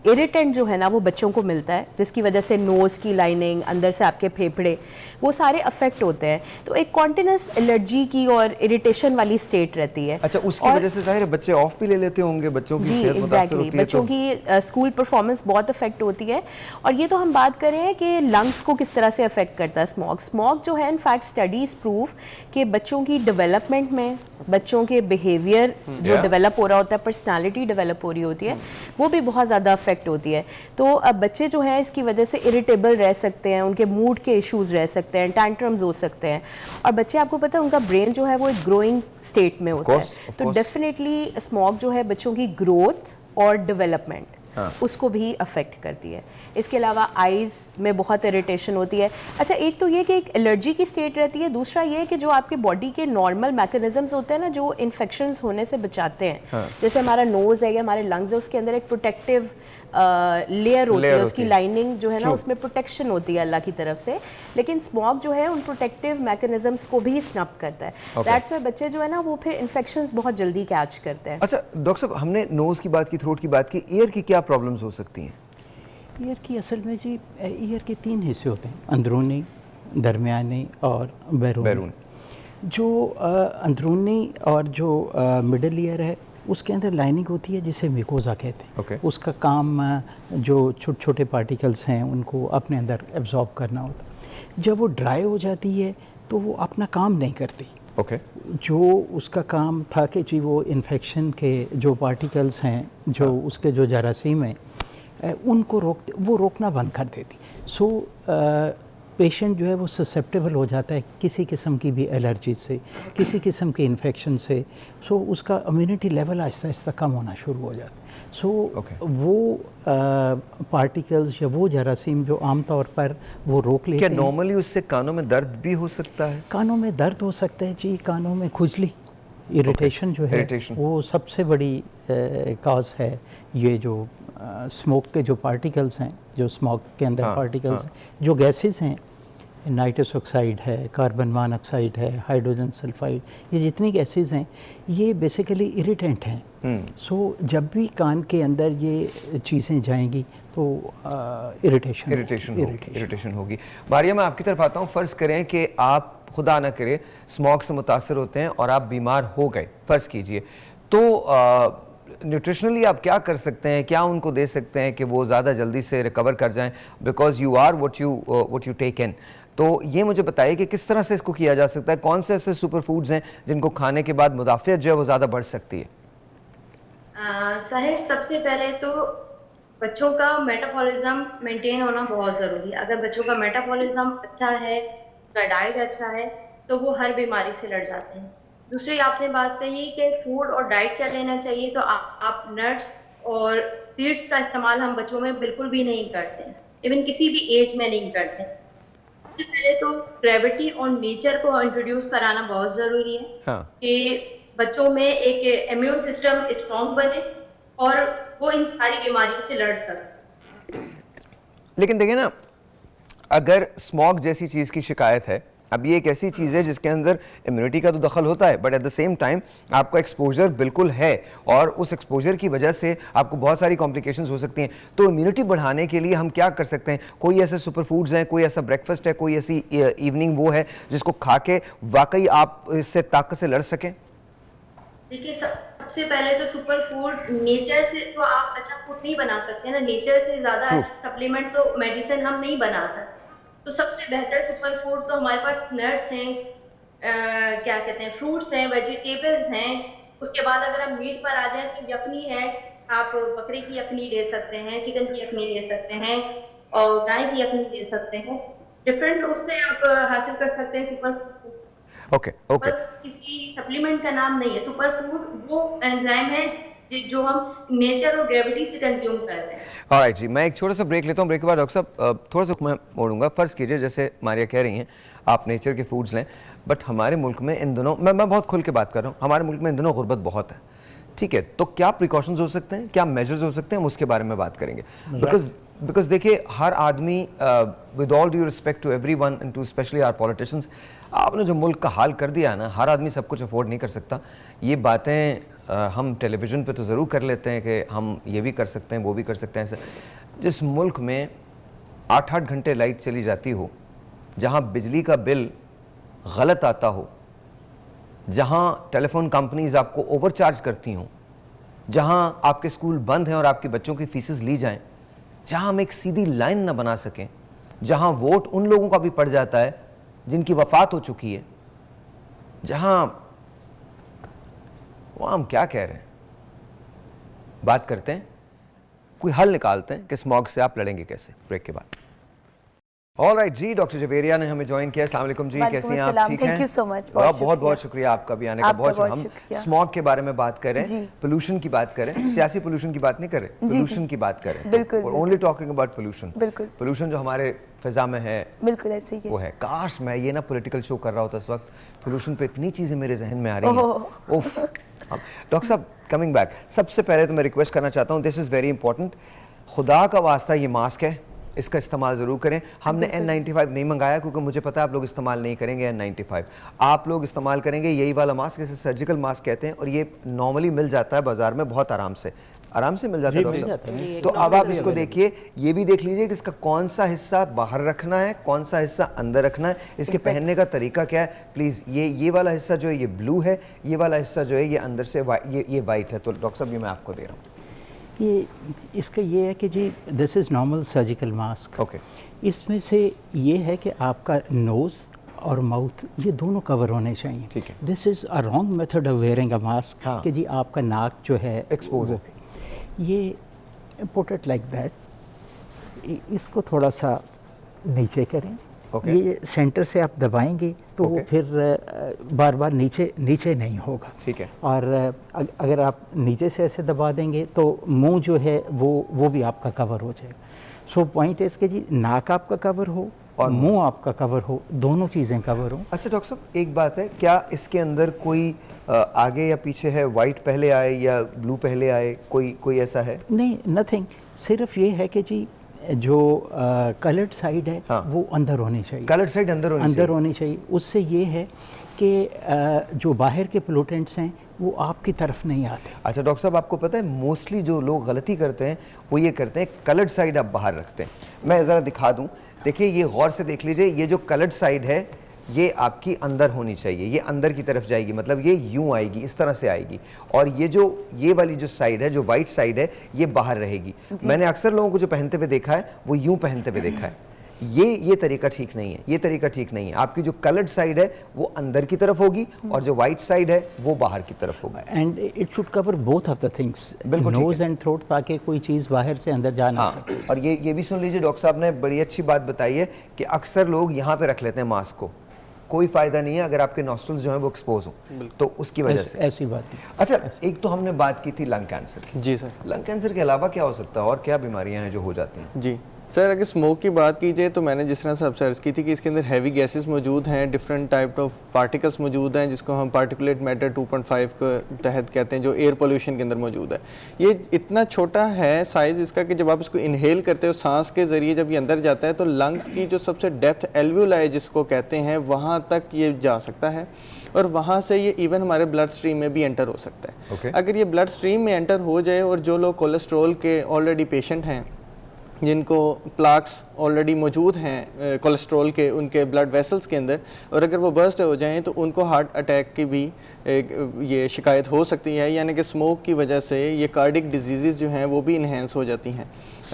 इरिटेंट जो है ना वो बच्चों को मिलता है, जिसकी वजह से नोज़ की लाइनिंग, अंदर से आपके फेफड़े, वो सारे अफेक्ट होते हैं। तो एक कॉन्टिन्यूस एलर्जी की और इरिटेशन वाली स्टेट रहती है। अच्छा, उसकी वजह से जाहिर है बच्चे ऑफ भी ले लेते होंगे, बच्चों की सेहत मुतासर होती है, बच्चों की स्कूल परफॉर्मेंस बहुत अफेक्ट होती है। और ये तो हम बात करें कि लंग्स को किस तरह से अफेक्ट करता है स्मोक जो है, इनफैक्ट स्टडीज प्रूफ कि बच्चों की डेवलपमेंट में, बच्चों के बिहेवियर जो डेवलप हो रहा होता है, पर्सनालिटी डेवलप हो रही होती है, वो भी बहुत ज़्यादा अफेक्ट होती है। तो अब बच्चे जो हैं इसकी वजह से इरिटेबल रह सकते हैं, उनके मूड के इश्यूज रह सकते हैं, टैंट्रम्स हो सकते हैं। और बच्चे, आपको पता है, उनका ब्रेन जो है वो एक ग्रोइंग स्टेट में होता है, तो डेफिनेटली स्मोक जो है बच्चों की ग्रोथ और डेवलपमेंट उसको भी अफेक्ट करती है। इसके अलावा आइज़ में बहुत इरिटेशन होती है। अच्छा, एक तो ये कि एक एलर्जी की स्टेट रहती है, दूसरा ये कि जो आपके बॉडी के नॉर्मल मैकेनिज्म्स होते हैं ना जो इन्फेक्शंस होने से बचाते हैं, जैसे हमारा नोज़ है या हमारे लंग्स है, उसके अंदर एक प्रोटेक्टिव लेयर होती है, उसकी लाइनिंग जो है ना उसमें प्रोटेक्शन होती है अल्लाह की तरफ से। लेकिन स्मोक जो है उन प्रोटेक्टिव मैकेनिज्म्स को भी स्नप करता है। दैट्स व्हाई बच्चे जो है ना वो फिर इन्फेक्शंस बहुत जल्दी कैच करते हैं। अच्छा डॉक्टर साहब, हमने नोज़ की बात की, थ्रोट की बात की, ईयर की क्या प्रॉब्लम्स हो सकती हैं? ईयर की असल में जी, ईयर के 3 हिस्से होते हैं, अंदरूनी, दरमियानी और बैरून। जो अंदरूनी और जो मिडल ईयर है उसके अंदर लाइनिंग होती है जिसे म्यूकोजा कहते हैं। उसका काम जो छोटे छोटे पार्टिकल्स हैं उनको अपने अंदर एब्जॉर्ब करना होता है। जब वो ड्राई हो जाती है तो वो अपना काम नहीं करती। जो उसका काम था कि जी वो इन्फेक्शन के जो पार्टिकल्स हैं, जो उसके जो जरासीम हैं, उनको रोकना बंद कर देती। सो पेशेंट जो है वो ससेप्टेबल हो जाता है किसी किस्म की भी एलर्जी से, किसी किस्म के इन्फेक्शन से। सो उसका इम्यूनिटी लेवल आहिस्ता आहिस्ता कम होना शुरू हो जाता है। सो वो पार्टिकल्स या वो जरासीम जो आम तौर पर वो रोक लेते हैं। क्या नॉर्मली उससे कानों में दर्द भी हो सकता है? कानों में दर्द हो सकता है जी, कानों में खुजली, इरिटेशन जो है वो सबसे बड़ी काज है। ये जो स्मोक के जो पार्टिकल्स हैं, जो स्मोक के अंदर पार्टिकल्स जो गैसेस हैं, नाइट्रस ऑक्साइड है, कार्बन मोनोऑक्साइड है, हाइड्रोजन सल्फाइड, ये जितनी गैसेस हैं ये बेसिकली इरिटेंट हैं। सो जब भी कान के अंदर ये चीज़ें जाएंगी तो इरिटेशन होगी। मारिया, मैं आपकी तरफ आता हूँ। फ़र्ज़ करें कि आप खुदा ना करे स्मोक से मुतासर होते हैं और आप बीमार हो गए, फ़र्ज़ कीजिए, तो न्यूट्रिशनली आप क्या कर सकते हैं, क्या उनको दे सकते हैं कि वो ज़्यादा जल्दी से रिकवर कर जाएं, because you are what you take in. तो ये मुझे बताइए कि किस तरह से इसको किया जा सकता है, कौन से ऐसे सुपर फूड्स हैं जिनको खाने के बाद मुदाफ़ियत जो है वो ज़्यादा बढ़ सकती है? साहिर, सबसे पहले तो बच्चों का मेटाबॉलिज्म मेंटेन होना बहुत ज़रूरी है। अगर बच्चों का मेटाबॉलिज्म अच्छा है, उनका डाइट अच्छा है, तो वो हर बीमारी से लड़ जाते हैं। दूसरी आपने बात कही कि फूड और डाइट क्या लेना चाहिए, तो आप नट्स और सीड्स का इस्तेमाल हम बच्चों में बिल्कुल भी नहीं करते हैं, इवन किसी भी एज में नहीं करते हैं। सबसे पहले तो ग्रेविटी और नेचर को इंट्रोड्यूस कराना बहुत ज़रूरी है कि बच्चों में एक इम्यून सिस्टम स्ट्रॉन्ग बने और वो इन सारी बीमारियों से लड़ सके। लेकिन देखिए ना, अगर स्मोक जैसी चीज़ की शिकायत है अब ये एक ऐसी चीज़ है जिसके अंदर इम्यूनिटी का तो दखल होता है, but at the same time आपका एक्सपोजर बिल्कुल है, और उस एक्सपोजर की वजह से आपको बहुत सारी कॉम्प्लिकेशंस हो सकती हैं। तो इम्यूनिटी बढ़ाने के लिए हम क्या कर सकते हैं? कोई ऐसे सुपर फूड्स हैं, कोई ऐसा ब्रेकफास्ट है, कोई ऐसी इवनिंग वो है जिसको खा के वाकई आप इससे ताकत से लड़ सकें? देखिए, सबसे पहले तो सुपर फूड, नेचर से तो आप अच्छा फूड नहीं बना सकते ना, नेचर से ज्यादा अच्छा सप्लीमेंट तो मेडिसिन हम नहीं बना सकते। तो सबसे बेहतर सुपर फूड तो हमारे पास नट्स हैं, क्या कहते हैं, फ्रूट्स हैं, वेजिटेबल्स हैं। उसके बाद अगर हम मीट पर आ जाए तो यखनी है, आप बकरे की यखनी ले सकते हैं, चिकन की यखनी ले सकते हैं, और गाय की यखनी ले सकते हैं। डिफरेंट उससे आप हासिल कर सकते हैं सुपर फूड। ओके ओके, किसी सप्लीमेंट का नाम नहीं है। सुपर फूड वो एंजाइम है जो हम नेचर और ग्रेविटी से कंज्यूम कर रहे हैं। ऑलराइट जी, मैं एक छोटा सा ब्रेक लेता हूँ। ब्रेक के बाद डॉक्टर साहब थोड़ा सा मैं मोड़ूंगा। फ़र्ज़ कीजिए जैसे मारिया कह रही हैं आप नेचर के फूड्स लें, बट हमारे मुल्क में इन दिनों, मैं बहुत खुल के बात कर रहा हूँ, हमारे मुल्क में इन दिनों गुर्बत बहुत है, ठीक है? तो क्या प्रिकॉशंस हो सकते हैं, क्या मेजर्स हो सकते हैं, हम उसके बारे में बात करेंगे। बिकॉज देखिए, हर आदमी, with all due respect to everyone and to specially our politicians, आपने जो मुल्क का हाल कर दिया है ना, हर आदमी सब कुछ अफोर्ड नहीं कर सकता। ये बातें हम टेलीविज़न पे तो ज़रूर कर लेते हैं कि हम ये भी कर सकते हैं, वो भी कर सकते हैं। जिस मुल्क में 8-8 घंटे लाइट चली जाती हो, जहाँ बिजली का बिल गलत आता हो, जहाँ टेलीफोन कंपनीज आपको ओवरचार्ज करती हों, जहाँ आपके स्कूल बंद हैं और आपके बच्चों की फीसेस ली जाएं, जहाँ हम एक सीधी लाइन ना बना सकें, जहाँ वोट उन लोगों का भी पड़ जाता है जिनकी वफात हो चुकी है, जहाँ, वहाँ हम क्या कह रहे हैं? बात करते हैं, कोई हल निकालते हैं कि स्मॉग से आप लड़ेंगे कैसे। ब्रेक के बाद। ऑलराइट जी, डॉक्टर जवेरिया ने हमें ज्वाइन किया। अस्सलाम वालेकुम जी, कैसी हैं आप? ठीक हैं? Thank you so much. बहुत बहुत शुक्रिया आपका भी आने का। बहुत हम स्मॉग के बारे में बात कर रहे हैं, पोल्यूशन की बात कर रहे हैं, सियासी पोल्यूशन की बात नहीं कर रहे, पोल्यूशन की बात कर रहे हैं। Only talking about pollution. बिल्कुल, पोल्यूशन जो हमारे फिजा में है, बिल्कुल ऐसे ही वो है। काश मैं ये ना पॉलिटिकल शो कर रहा होता इस वक्त, पोल्यूशन पे इतनी चीजें मेरे जहन में आ रही हैं। ओफ। डॉक्टर साहब, कमिंग बैक, सबसे पहले तो मैं रिक्वेस्ट करना चाहता हूँ, दिस इज़ वेरी इंपॉर्टेंट, खुदा का वास्ता ये मास्क है, इसका इस्तेमाल ज़रूर करें। हमने N95 नहीं मंगाया क्योंकि मुझे पता है आप लोग इस्तेमाल नहीं करेंगे N95, आप लोग इस्तेमाल करेंगे यही वाला मास्क, इसे सर्जिकल मास्क कहते हैं, और ये नॉर्मली मिल जाता है बाजार में बहुत आराम से मिल जाता है डॉक्टर साहब। तो अब आप इसको देखिए, ये भी देख लीजिए कि इसका कौन सा हिस्सा बाहर रखना है, कौन सा हिस्सा अंदर रखना है, इसके पहनने का तरीका क्या है। प्लीज़ ये वाला हिस्सा जो है ये ब्लू है, ये वाला हिस्सा जो है ये अंदर से ये वाइट है। तो डॉक्टर साहब ये मैं आपको दे रहा हूँ। ये इसका ये है कि जी this is normal surgical mask. Okay, इसमें से ये है कि आपका नोज़ और माउथ ये दोनों कवर होने चाहिए। ठीक है। This is a wrong method of wearing a mask कि जी आपका नाक जो है एक्सपोज है। ये पुट इट लाइक दैट, इसको थोड़ा सा नीचे करें। ये सेंटर से आप दबाएंगे तो वो फिर बार बार नीचे नहीं होगा। ठीक है। और अगर आप नीचे से ऐसे दबा देंगे तो मुंह जो है वो भी आपका कवर हो जाएगा। सो पॉइंट है इसके जी, नाक आपका कवर हो और मुंह आपका कवर हो, दोनों चीज़ें कवर हो। अच्छा डॉक्टर साहब, एक बात है, क्या इसके अंदर कोई आगे या पीछे है, वाइट पहले आए या ब्लू पहले आए, कोई ऐसा है? नहीं, नथिंग, सिर्फ ये है कि जी जो कलर्ड साइड है वो अंदर होनी चाहिए। कलर्ड साइड अंदर होनी चाहिए। उससे ये है कि जो बाहर के पोल्यूटेंट्स हैं वो आपकी तरफ नहीं आते। अच्छा डॉक्टर साहब, आपको पता है मोस्टली जो लोग गलती करते हैं वो ये करते हैं, कलर्ड साइड आप बाहर रखते हैं। मैं ज़रा दिखा दूँ, देखिए ये गौर से देख लीजिए, ये जो कलर्ड साइड है ये आपकी अंदर होनी चाहिए, ये अंदर की तरफ जाएगी, मतलब ये यूं आएगी, इस तरह से आएगी। और ये वाली जो साइड है, जो वाइट साइड है, ये बाहर रहेगी। मैंने अक्सर लोगों को जो पहनते हुए देखा है वो यूं पहनते हुए देखा है। ये तरीका ठीक नहीं है, ये तरीका ठीक नहीं है। आपकी जो कलर्ड साइड है वो अंदर की तरफ होगी और जो वाइट साइड है वो बाहर की तरफ होगी। And it should cover both of the things, nose and throat, ताकि कोई चीज़ बाहर से अंदर जा ना सके। और ये भी सुन लीजिए, डॉक्टर साहब ने बड़ी अच्छी बात बताई है कि अक्सर लोग यहाँ पे रख लेते हैं मास्क को, कोई फायदा नहीं है अगर आपके नॉस्ट्रल्स जो हैं वो एक्सपोज हों, तो उसकी वजह से ऐसी बात है। अच्छा, एक तो हमने बात की थी लंग कैंसर की। जी सर। लंग कैंसर के अलावा क्या हो सकता है और क्या बीमारियां हैं जो हो जाती हैं? जी, सर अगर स्मोक की बात की जाए तो मैंने जिस तरह से आपसे अर्ज़ की थी कि इसके अंदर हैवी गैसेस मौजूद हैं, डिफरेंट टाइप ऑफ पार्टिकल्स मौजूद हैं जिसको हम पार्टिकुलेट मैटर 2.5 के तहत कहते हैं, जो एयर पोल्यूशन के अंदर मौजूद है। ये इतना छोटा है साइज़ इसका कि जब आप इसको इनहेल करते हो सांस के ज़रिए, जब ये अंदर जाता है तो लंग्स की जो सबसे डेप्थ एल्वियोलाई जिसको कहते हैं वहाँ तक ये जा सकता है और वहाँ से ये इवन हमारे ब्लड स्ट्रीम में भी एंटर हो सकता है। Okay. अगर ये ब्लड स्ट्रीम में एंटर हो जाए और जो लोग कोलेस्ट्रॉल के ऑलरेडी पेशेंट हैं, जिनको प्लाक्स ऑलरेडी मौजूद हैं कोलेस्ट्रॉल के उनके ब्लड वेसल्स के अंदर, और अगर वो बर्स्ट हो जाएं तो उनको हार्ट अटैक की भी ये शिकायत हो सकती है, यानी कि स्मोक की वजह से ये कार्डिक डिजीज़ जो हैं वो भी इन्हेंस हो जाती हैं।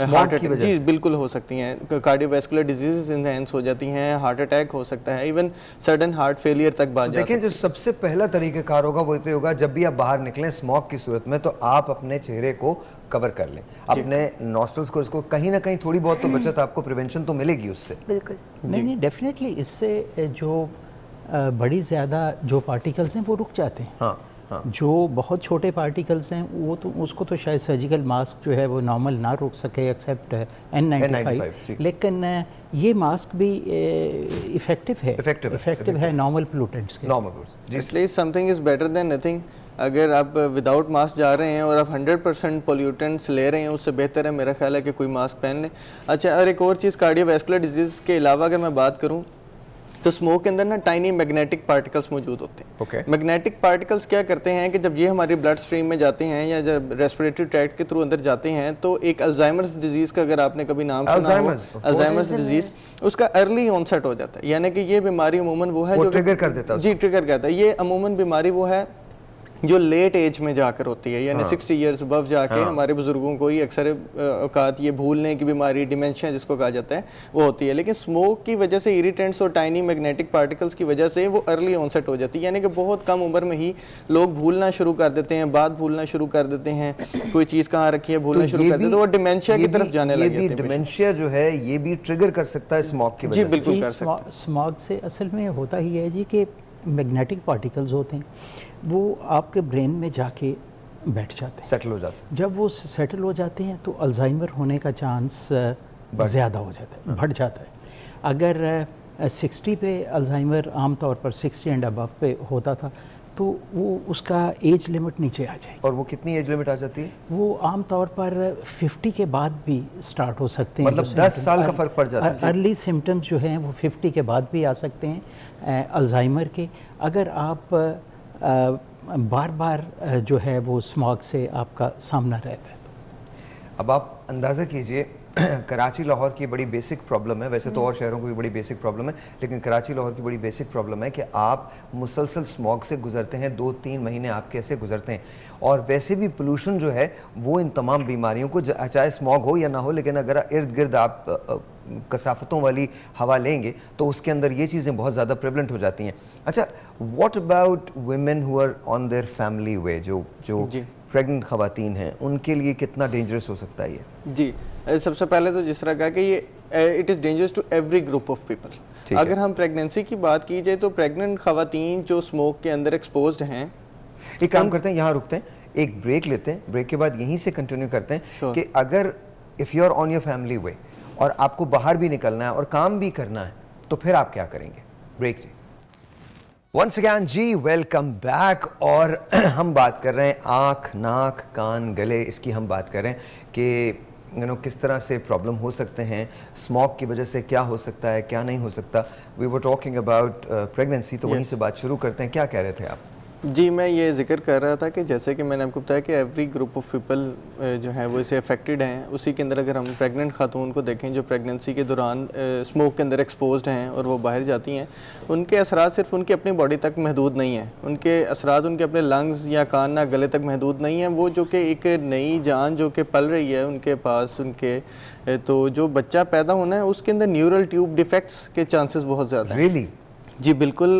हार्ट अटैक जी बिल्कुल हो सकती हैं, कार्डियोवैस्कुलर डिजीज़ इन्हेंस हो जाती हैं, हार्ट अटैक हो सकता है, इवन सडन हार्ट फेलियर तक बात जा सकती है। देखिए, जो सबसे पहला तरीक़ाकार होगा वो ये होगा, जब भी आप बाहर निकलें स्मोक की सूरत में तो आप अपने चेहरे को कवर कर लें, अपने नॉस्ट्रल्स को, इसको कहीं ना कहीं थोड़ी बहुत तो बचत आपको प्रिवेंशन तो मिलेगी उससे। बिल्कुल नहीं डेफिनेटली इससे जो बड़ी ज़्यादा जो पार्टिकल्स हैं वो रुक जाते हैं। हाँ हाँ। जो बहुत छोटे पार्टिकल्स हैं वो तो उसको तो शायद सर्जिकल मास्क जो है वो नॉर्मल ना रोक सके एक्सेप्ट N95, लेकिन ये मास्क भी इफेक्टिव है नॉर्मल पोल्यूटेंट्स के। नॉर्मल इसलिए something is better than nothing. अगर आप विदाउट मास्क जा रहे हैं और आप 100% पोल्यूटेंट्स ले रहे हैं, उससे बेहतर है मेरा ख्याल है कि कोई मास्क पहन लें। अच्छा, और एक और चीज़, कार्डियोवैस्कुलर डिजीज़ के अलावा अगर मैं बात करूं तो स्मोक के अंदर ना टाइनी मैग्नेटिक पार्टिकल्स मौजूद होते हैं। Okay. मैग्नेटिक पार्टिकल्स क्या करते हैं कि जब ये हमारी ब्लड स्ट्रीम में जाते हैं या जब रेस्पिरेटरी ट्रैक्ट के थ्रू अंदर जाते हैं तो एक अल्जाइमर्स डिजीज़ का अगर आपने कभी नाम सुना हो, अल्जाइमर्स डिजीज़, उसका अर्ली ऑनसेट हो जाता है, यानी कि ये बीमारी अमूमन वो है जो ट्रिगर कर देता है। जी ट्रिगर करता है। ये अमूमन बीमारी वो है जो लेट एज में जाकर होती है, यानी 60 ईयर्स अबव जाके हमारे बुजुर्गों को ही अक्सर औकात ये भूलने की बीमारी, डिमेंशिया जिसको कहा जाता है, वो होती है। लेकिन स्मोक की वजह से इरिटेंट्स और टाइनी मैग्नेटिक पार्टिकल्स की वजह से वो अर्ली ऑनसेट हो जाती है, यानी कि बहुत कम उम्र में ही लोग भूलना शुरू कर देते हैं, बात भूलना शुरू कर देते हैं, कोई चीज़ कहाँ रखी है भूलना शुरू कर देते हैं, तो वो डिमेंशिया की तरफ जाने लग जाते हैं। डिमेंशिया जो है ये भी ट्रिगर कर सकता है स्मोक की वजह से। जी बिल्कुल कर सकता है। स्मोक से असल में होता ही है जी कि मैग्नेटिक पार्टिकल्स होते हैं वो आपके ब्रेन में जाके बैठ जाते हैं, सेटल हो जाते हैं। जब वो सेटल हो जाते हैं तो अल्जाइमर होने का चांस ज़्यादा हो जाता है, बढ़ जाता है। अगर 60 पे अल्जाइमर आम तौर पर 60 एंड अबव पे होता था तो वो उसका एज लिमिट नीचे आ जाएगी। और वो कितनी एज लिमिट आ जाती है? वो आम तौर पर 50 के बाद भी स्टार्ट हो सकते हैं, मतलब 10 साल का फ़र्क पड़ जाता है। अर्ली सिम्टम्स जो हैं वो 50 के बाद भी आ सकते हैं अल्जाइमर के, अगर आप बार बार जो है वो स्मॉग से आपका सामना रहता है। अब आप अंदाज़ा कीजिए, कराची लाहौर की बड़ी बेसिक प्रॉब्लम है, वैसे तो और शहरों की भी बड़ी बेसिक प्रॉब्लम है, लेकिन कराची लाहौर की बड़ी बेसिक प्रॉब्लम है कि आप मुसलसल स्मॉग से गुजरते हैं, 2-3 महीने आपके ऐसे गुजरते हैं। और वैसे भी पोल्यूशन जो है वो इन तमाम बीमारियों को, चाहे स्मॉग हो या ना हो, लेकिन अगर इर्द गिर्द आप कसाफतों वाली हवा लेंगे तो उसके अंदर ये चीज़ें बहुत ज़्यादा प्रेवलेंट हो जाती हैं। अच्छा, what about women who are on their family way, जो प्रेग्नेंट खवातीन हैं, उनके लिए कितना डेंजरस हो सकता है ये? जी, सबसे पहले तो जिस तरह कहा कि ये it is dangerous to every group of people. अगर हम प्रेगनेंसी की बात की जाए तो प्रेग्नेंट खवातीन जो स्मोक के अंदर एक्सपोज्ड हैं, एक काम करते हैं, यहाँ रुकते हैं, एक ब्रेक लेते हैं, ब्रेक के बाद यहीं से कंटिन्यू करते हैं कि अगर if you are on your family way और आपको बाहर भी निकलना है और काम भी करना है तो फिर आप क्या करेंगे। ब्रेक जी। वंस अगेन जी, वेलकम बैक। और हम बात कर रहे हैं आँख, नाक, कान, गले, इसकी हम बात कर रहे हैं कि किस तरह से प्रॉब्लम हो सकते हैं, स्मोक की वजह से क्या हो सकता है, क्या नहीं हो सकता। We were talking about pregnancy, तो वहीं से बात शुरू करते हैं। क्या कह रहे थे आप? जी, मैं ये जिक्र कर रहा था कि जैसे कि मैंने आपको बताया कि एवरी ग्रुप ऑफ पीपल जो है वो इसे अफेक्टेड हैं। उसी के अंदर अगर हम प्रेग्नेंट खातून को देखें जो प्रेगनेंसी के दौरान स्मोक के अंदर एक्सपोज्ड हैं और वो बाहर जाती हैं, उनके असरात सिर्फ उनकी अपनी बॉडी तक महदूद नहीं हैं, उनके असरात उनके अपने लंग्स या कान ना गले तक महदूद नहीं हैं। वो जो कि एक नई जान जो कि पल रही है उनके पास, उनके तो जो बच्चा पैदा होना है उसके अंदर न्यूरल ट्यूब डिफेक्ट्स के चांसेस बहुत ज़्यादा हैं। रियली? जी बिल्कुल,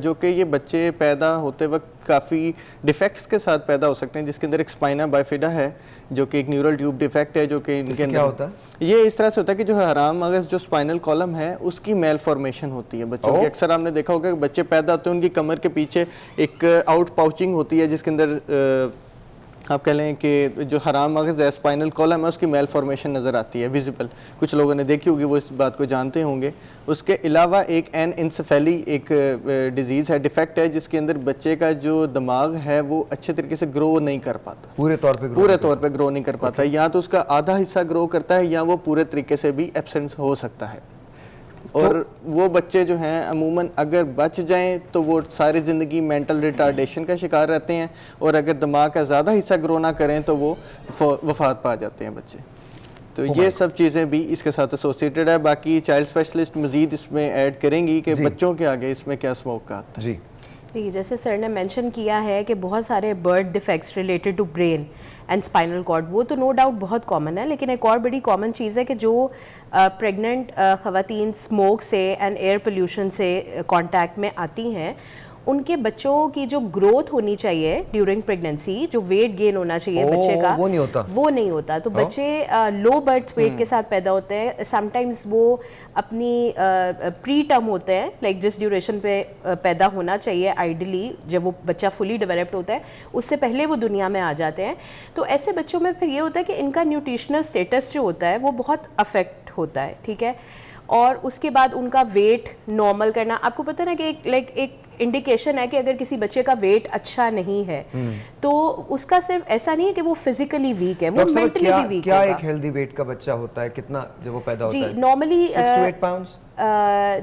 जो कि ये बच्चे पैदा होते वक्त काफ़ी डिफेक्ट्स के साथ पैदा हो सकते हैं, जिसके अंदर एक स्पाइना बाइफिडा है जो कि एक न्यूरल ट्यूब डिफेक्ट है, जो कि इनके अंदर क्या होता है? ये इस तरह से होता है कि जो हराम मगज़ जो स्पाइनल कॉलम है उसकी मेल फॉर्मेशन होती है बच्चों की। अक्सर आपने देखा होगा कि बच्चे पैदा होते हैं उनकी कमर के पीछे एक आउट पाउचिंग होती है जिसके अंदर आप कह लें कि जो हराम मगज़ है, स्पाइनल कॉलम है, उसकी मेल फॉर्मेशन नज़र आती है विजिबल, कुछ लोगों ने देखी होगी, वो इस बात को जानते होंगे। उसके अलावा एक एनएनसेफेली एक डिजीज़ है, डिफेक्ट है, जिसके अंदर बच्चे का जो दिमाग है वो अच्छे तरीके से ग्रो नहीं कर पाता, पूरे तौर पे ग्रो नहीं कर पाता। या तो उसका आधा हिस्सा ग्रो करता है या वो पूरे तरीके से भी एब्सेंस हो सकता है। और वो बच्चे जो हैं अमूमन अगर बच जाएं तो वो सारी ज़िंदगी मेंटल रिटार्डेशन का शिकार रहते हैं, और अगर दिमाग का ज़्यादा हिस्सा ग्रो ना करें तो वो वफात पा जाते हैं बच्चे। तो ये सब चीज़ें भी इसके साथ एसोसिएटेड है। बाकी चाइल्ड स्पेशलिस्ट मज़ीद इसमें ऐड करेंगी कि बच्चों के आगे इसमें क्या स्मोक का आता है। जी देखिए, जैसे सर ने मेंशन किया है कि बहुत सारे birth defects related to brain and spinal cord, वो तो नो डाउट बहुत कॉमन है, लेकिन एक और बड़ी कॉमन चीज़ है कि जो प्रेग्नेंट ख़वातीन स्मोक से एंड एयर पोल्यूशन से कांटेक्ट में आती हैं, उनके बच्चों की जो ग्रोथ होनी चाहिए ड्यूरिंग प्रेगनेंसी, जो वेट गेन होना चाहिए बच्चे का, वो नहीं होता। तो बच्चे लो बर्थ वेट के साथ पैदा होते हैं। समटाइम्स वो अपनी प्री टर्म होते हैं, लाइक जिस ड्यूरेशन पे पैदा होना चाहिए आइडली, जब वो बच्चा फुली डेवलप्ड होता है, उससे पहले वो दुनिया में आ जाते हैं। तो ऐसे बच्चों में फिर ये होता है कि इनका न्यूट्रिशनल स्टेटस जो होता है वो बहुत अफेक्ट होता है, ठीक है। और उसके बाद उनका वेट नॉर्मल करना, आपको पता है ना कि एक इंडिकेशन है कि अगर किसी बच्चे का वेट अच्छा नहीं है तो उसका सिर्फ ऐसा नहीं है कि वो फिजिकली वीक है, वो मेंटली भी वीक क्या होगा। एक हेल्दी वेट का बच्चा होता है, कितना जब वो पैदा होता जी है? Normally 6 to 8 pounds?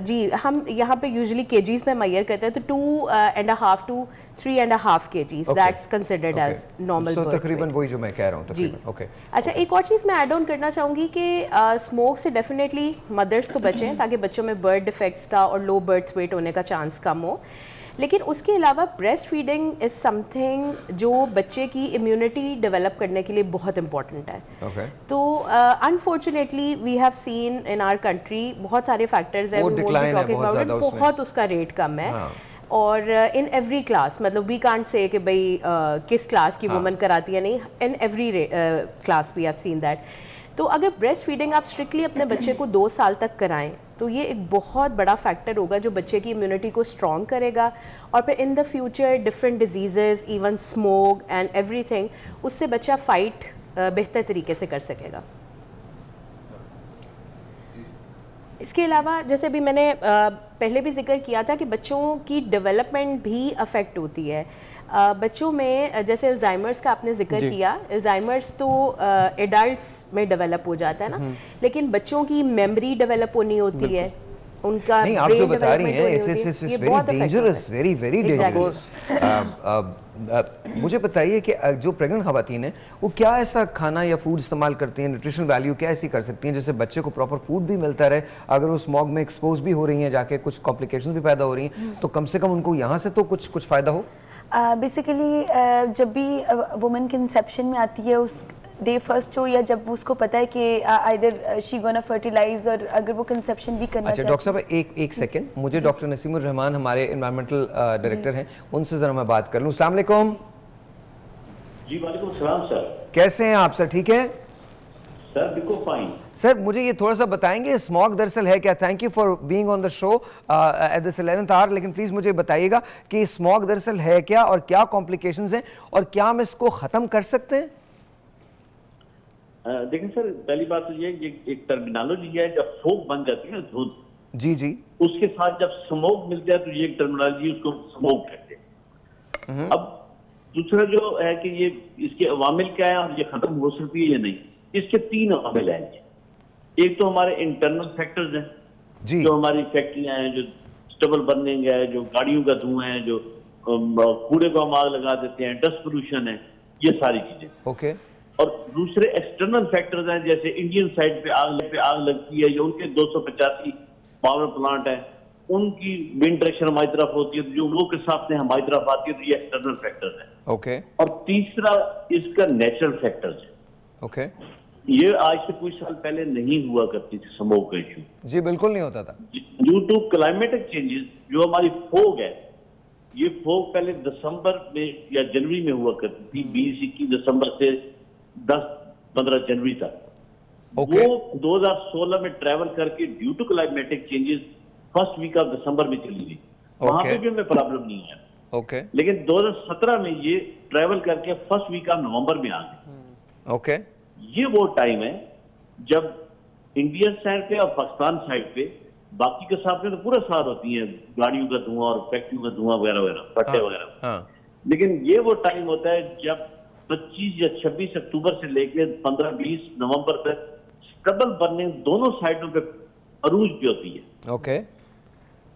जी हम यहाँ पे यूजुअली केजीज में मेजर करते हैं, तो 2.5 to 3.5 kgs, that's considered as normal birth. तकरीबन वही जो मैं कह रहा हूँ तकरीबन। ओके, अच्छा, एक और चीज़ मैं ऐड ऑन करना चाहूँगी कि स्मोक से डेफिनेटली मदर्स तो बचें ताकि बच्चों में बर्थ डिफेक्ट्स का और लो बर्थ वेट होने का चांस कम हो। लेकिन उसके अलावा ब्रेस्ट फीडिंग इज़ समथिंग जो बच्चे की इम्यूनिटी डेवलप करने के लिए बहुत इंपॉर्टेंट है। ओके, तो unfortunately we have seen in our country बहुत सारे फैक्टर्स हैं, बहुत उसका रेट कम है। और इन एवरी क्लास, मतलब वी कांट से कि भाई किस क्लास की वुमन कराती है, नहीं, in every class we have seen that. तो अगर ब्रेस्ट फीडिंग आप स्ट्रिक्टली अपने बच्चे को 2 साल तक कराएं तो ये एक बहुत बड़ा फैक्टर होगा जो बच्चे की इम्यूनिटी को स्ट्रॉन्ग करेगा, और फिर in the future different diseases, even smoke and everything, उससे बच्चा फाइट बेहतर तरीके से कर सकेगा। इसके अलावा जैसे भी मैंने पहले भी जिक्र किया था कि बच्चों की डेवलपमेंट भी अफेक्ट होती है। बच्चों में जैसे अल्जाइमर्स का आपने जिक्र किया, अल्जाइमर्स तो एडल्ट्स में डेवलप हो जाता है ना, लेकिन बच्चों की मेमोरी डेवलप होनी होती है, उनका नहीं, आप जो बता रही हैं it's very dangerous, very very dangerous. मुझे बताइए कि जो प्रेग्नेंट खवातीन हैं वो क्या ऐसा खाना या फूड इस्तेमाल करती हैं, न्यूट्रिशन वैल्यू क्या ऐसी कर सकती हैं जिससे बच्चे को प्रॉपर फूड भी मिलता रहे, अगर वो स्मॉग में एक्सपोज भी हो रही हैं, जाके कुछ कॉम्प्लिकेशंस भी पैदा हो रही हैं, तो कम से कम उनको यहाँ से तो कुछ फ़ायदा हो। बेसिकली जब भी वुमन कंसेप्शन में आती है, उस डे फर्स्ट हो या जब उसको पता है कि आइदर शी गोना फर्टिलाइज, और अगर वो कंसेप्शन भी करना अच्छा डॉक्टर साहब, एक सेकंड, मुझे डॉक्टर नसीमुर रहमान हमारे एनवायरमेंटल डायरेक्टर हैं, उनसे जरा मैं बात कर लूँ। अस्सलाम वालेकुम। जी वालेकुम सलाम सर। कैसे हैं आप सर? ठीक है सर, बिल्कुल फाइन। सर मुझे ये थोड़ा सा बताएंगे स्मॉग दरअसल है क्या? Thank you for being on the show at this 11th hour, लेकिन प्लीज मुझे बताइएगा कि स्मॉग दरअसल है क्या और क्या कॉम्प्लिकेशंस हैं और क्या हम इसको खत्म कर सकते हैं? देखिए सर, पहली बात तो ये एक टर्मिनोलॉजी है, जब फोग बन जाती है ना धुंध, जी जी, उसके साथ जब स्मोक मिल जाए तो ये एक टर्मिनोलॉजी, उसको स्मोक कहते हैं। अब दूसरा जो है कि ये इसके अवामिल क्या है और ये खत्म हो सकती है या नहीं, इसके 3 अवामिल हैं। एक तो हमारे इंटरनल फैक्टर्स हैं जी, जो हमारी फैक्ट्रियां हैं, जो स्टबल बर्निंग है, जो गाड़ियों का धुआं है, जो कूड़े को हम आग लगा देते हैं, डस्ट पोल्यूशन है, ये सारी चीजें। ओके। और दूसरे एक्सटर्नल फैक्टर्स हैं, जैसे इंडियन साइड पे आग लगती है, जो उनके 285 पावर प्लांट है, उनकी विंड डायरेक्शन हमारी तरफ होती है, जो वो के साथ से हमारी तरफ आती है, तो ये एक्सटर्नल फैक्टर्स है। ओके। और तीसरा इसका नेचुरल फैक्टर्स है। ओके। ये आज से कुछ साल पहले नहीं हुआ करती थी स्मोक का इशू। जी बिल्कुल नहीं होता था। ड्यू टू क्लाइमेटिक चेंजेस, जो हमारी फोग है, ये फोग पहले दिसंबर में या जनवरी में हुआ करती थी, 20-21 दिसंबर से 10-15 जनवरी तक। Okay. वो 2016 में ट्रेवल करके due to climatic changes first week of December में चली गई। वहां पे भी हमें प्रॉब्लम नहीं है। ओके लेकिन 2017 में ये ट्रेवल करके फर्स्ट वीक ऑफ नवंबर में आ गए। ओके ये वो टाइम है जब इंडियन साइड पे और पाकिस्तान साइड पे बाकी के साथ में तो पूरा साथ होती है गाड़ियों का धुआं और फैक्ट्रियों का धुआं वगैरह वगैरह, भट्टे वगैरह। हाँ लेकिन ये वो टाइम होता है जब 25 या 26 अक्टूबर से लेकर 15-20 नवंबर तक स्टबल बर्निंग दोनों साइडों पे अरूज पे होती है, ओके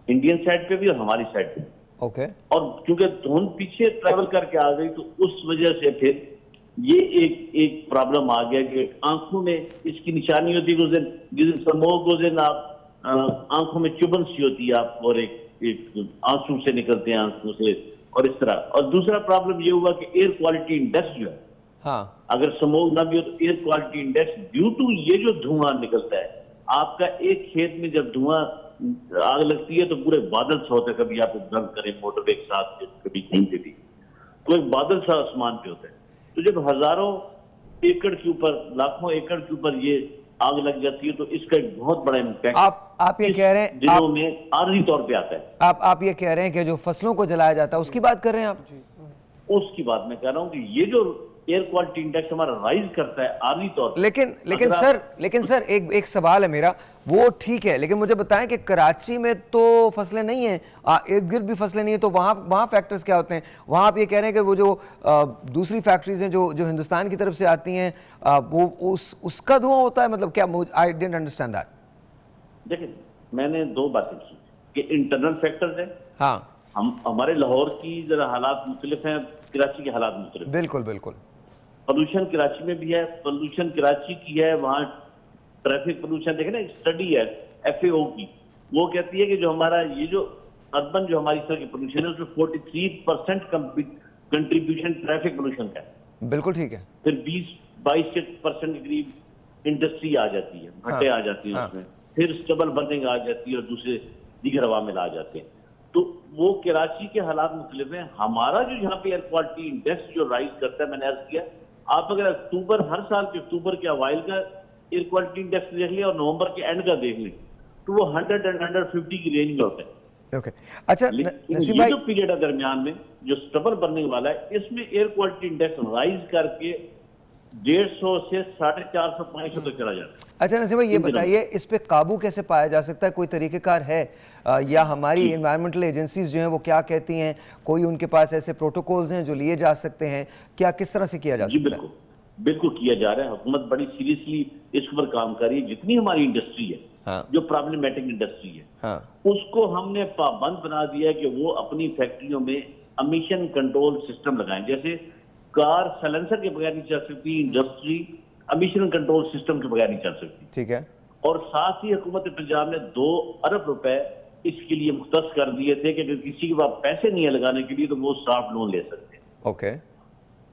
इंडियन साइड पे भी और हमारी साइड पे। ओके और क्योंकि धुंध पीछे ट्रेवल करके आ गई तो उस वजह से फिर ये एक प्रॉब्लम आ गया कि आंखों में इसकी निशानी होती है। जिस दिन स्मोक उस दिन आप आंखों में चुभन सी होती है आप, और एक आंसू से निकलते हैं आंखों से, और इस तरह। और दूसरा प्रॉब्लम ये हुआ कि एयर क्वालिटी इंडेक्स जो है, हाँ अगर स्मोक ना भी हो तो air quality index due to ये जो धुआं निकलता है, आपका एक खेत में जब धुआं आग लगती है तो पूरे बादल सा होता है। कभी आप ड्राइव करें मोटरवे के साथ, कभी कहीं पे भी, तो एक बादल सा आसमान पे होता है। तो जब हजारों एकड़ के ऊपर, लाखों एकड़ के ऊपर ये आग लग जाती है तो इसका एक बहुत बड़ा इम्पैक्ट आप ये कह रहे हैं, दिनों में आर्जी तौर पे आता है। आप ये कह रहे हैं कि जो फसलों को जलाया जाता है उसकी बात कर रहे हैं आप? उसकी बात मैं कह रहा हूँ कि ये जो एयर क्वालिटी इंडेक्स हमारा राइज करता है आर्जी तौर पे। लेकिन सर एक सवाल है मेरा, वो ठीक है, लेकिन मुझे बताएं कि कराची में तो फसलें नहीं हैं, इर्द गिर्द भी फसलें नहीं है, तो वहाँ फैक्टर्स क्या होते हैं? वहाँ आप ये कह रहे हैं कि वो जो दूसरी फैक्ट्रीज हैं जो हिंदुस्तान की तरफ से आती हैं, वो उसका धुआं होता है? मतलब क्या, आई डिडंट अंडरस्टैंड दैट। देखिए, मैंने दो बातें की कि इंटरनल फैक्टर्स है। हाँ, हमारे लाहौर की जरा हालात मुख्तलिफ हैं, कराची के हालात मुख्तलिफ। बिल्कुल बिल्कुल। पोल्यूशन कराची में भी है, पोल्यूशन कराची की है, वहाँ ट्रैफिक पोल्यूशन देखे ना, स्टडी है FAO की, वो कहती है कि जो हमारा ये जो अर्बन जो हमारी तरह की पोल्यूशन है उसमें 43% कंट्रीब्यूशन ट्रैफिक पोल्यूशन का है। बिल्कुल ठीक है। फिर 20-22% के करीब इंडस्ट्री आ जाती है, भट्टे आ जाती है उसमें, फिर स्टबल बर्निंग आ जाती है और दूसरे दीगर अवामिल आ जाते हैं। तो वो कराची के हालात मुख्तलिफ हैं। हमारा जो यहाँ पे एयर क्वालिटी इंडेक्स जो राइज करता है, मैंने अर्ज किया, आप अगर अक्टूबर, हर साल के अक्टूबर के अवाइल का एयर क्वालिटी इंडेक्स देख लें और नवंबर के एंड का देख लें तो वो 100 और 150 की रेंज में होता है। ओके, अच्छा लेकिन नसीम ये भाई, जो पीरियड है दरमियान में जो स्टबल बर्निंग वाला है, इसमें एयर क्वालिटी इंडेक्स राइज करके 150 से 450-500 तक चला जाता है। अच्छा नसीम भाई, ये बताइए इस पे काबू कैसे पाया जा सकता है? कोई तरीक़ेकार है या हमारी एनवायरमेंटल एजेंसीज जो हैं वो क्या कहती हैं? कोई उनके पास ऐसे प्रोटोकॉल्स हैं जो लिए जा सकते हैं? क्या किस तरह से किया जा सकता है? बिल्कुल किया जा रहा है। हुकूमत बड़ी सीरियसली इस पर काम कर रही है। जितनी हमारी इंडस्ट्री है, हाँ, जो प्रॉब्लमेटिक इंडस्ट्री है, हाँ, उसको हमने पाबंद बना दिया है कि वो अपनी फैक्ट्रियों में एमिशन कंट्रोल सिस्टम लगाएं। जैसे कार साइलेंसर के बगैर नहीं चल सकती, इंडस्ट्री एमिशन कंट्रोल सिस्टम के बगैर नहीं चल सकती। ठीक है। और साथ ही हुकूमत पंजाब ने 2 अरब रुपए इसके लिए मुख्तस कर दिए थे कि अगर किसी के पास पैसे नहीं है लगाने के लिए तो वो सॉफ्ट लोन ले सकते हैं। ओके।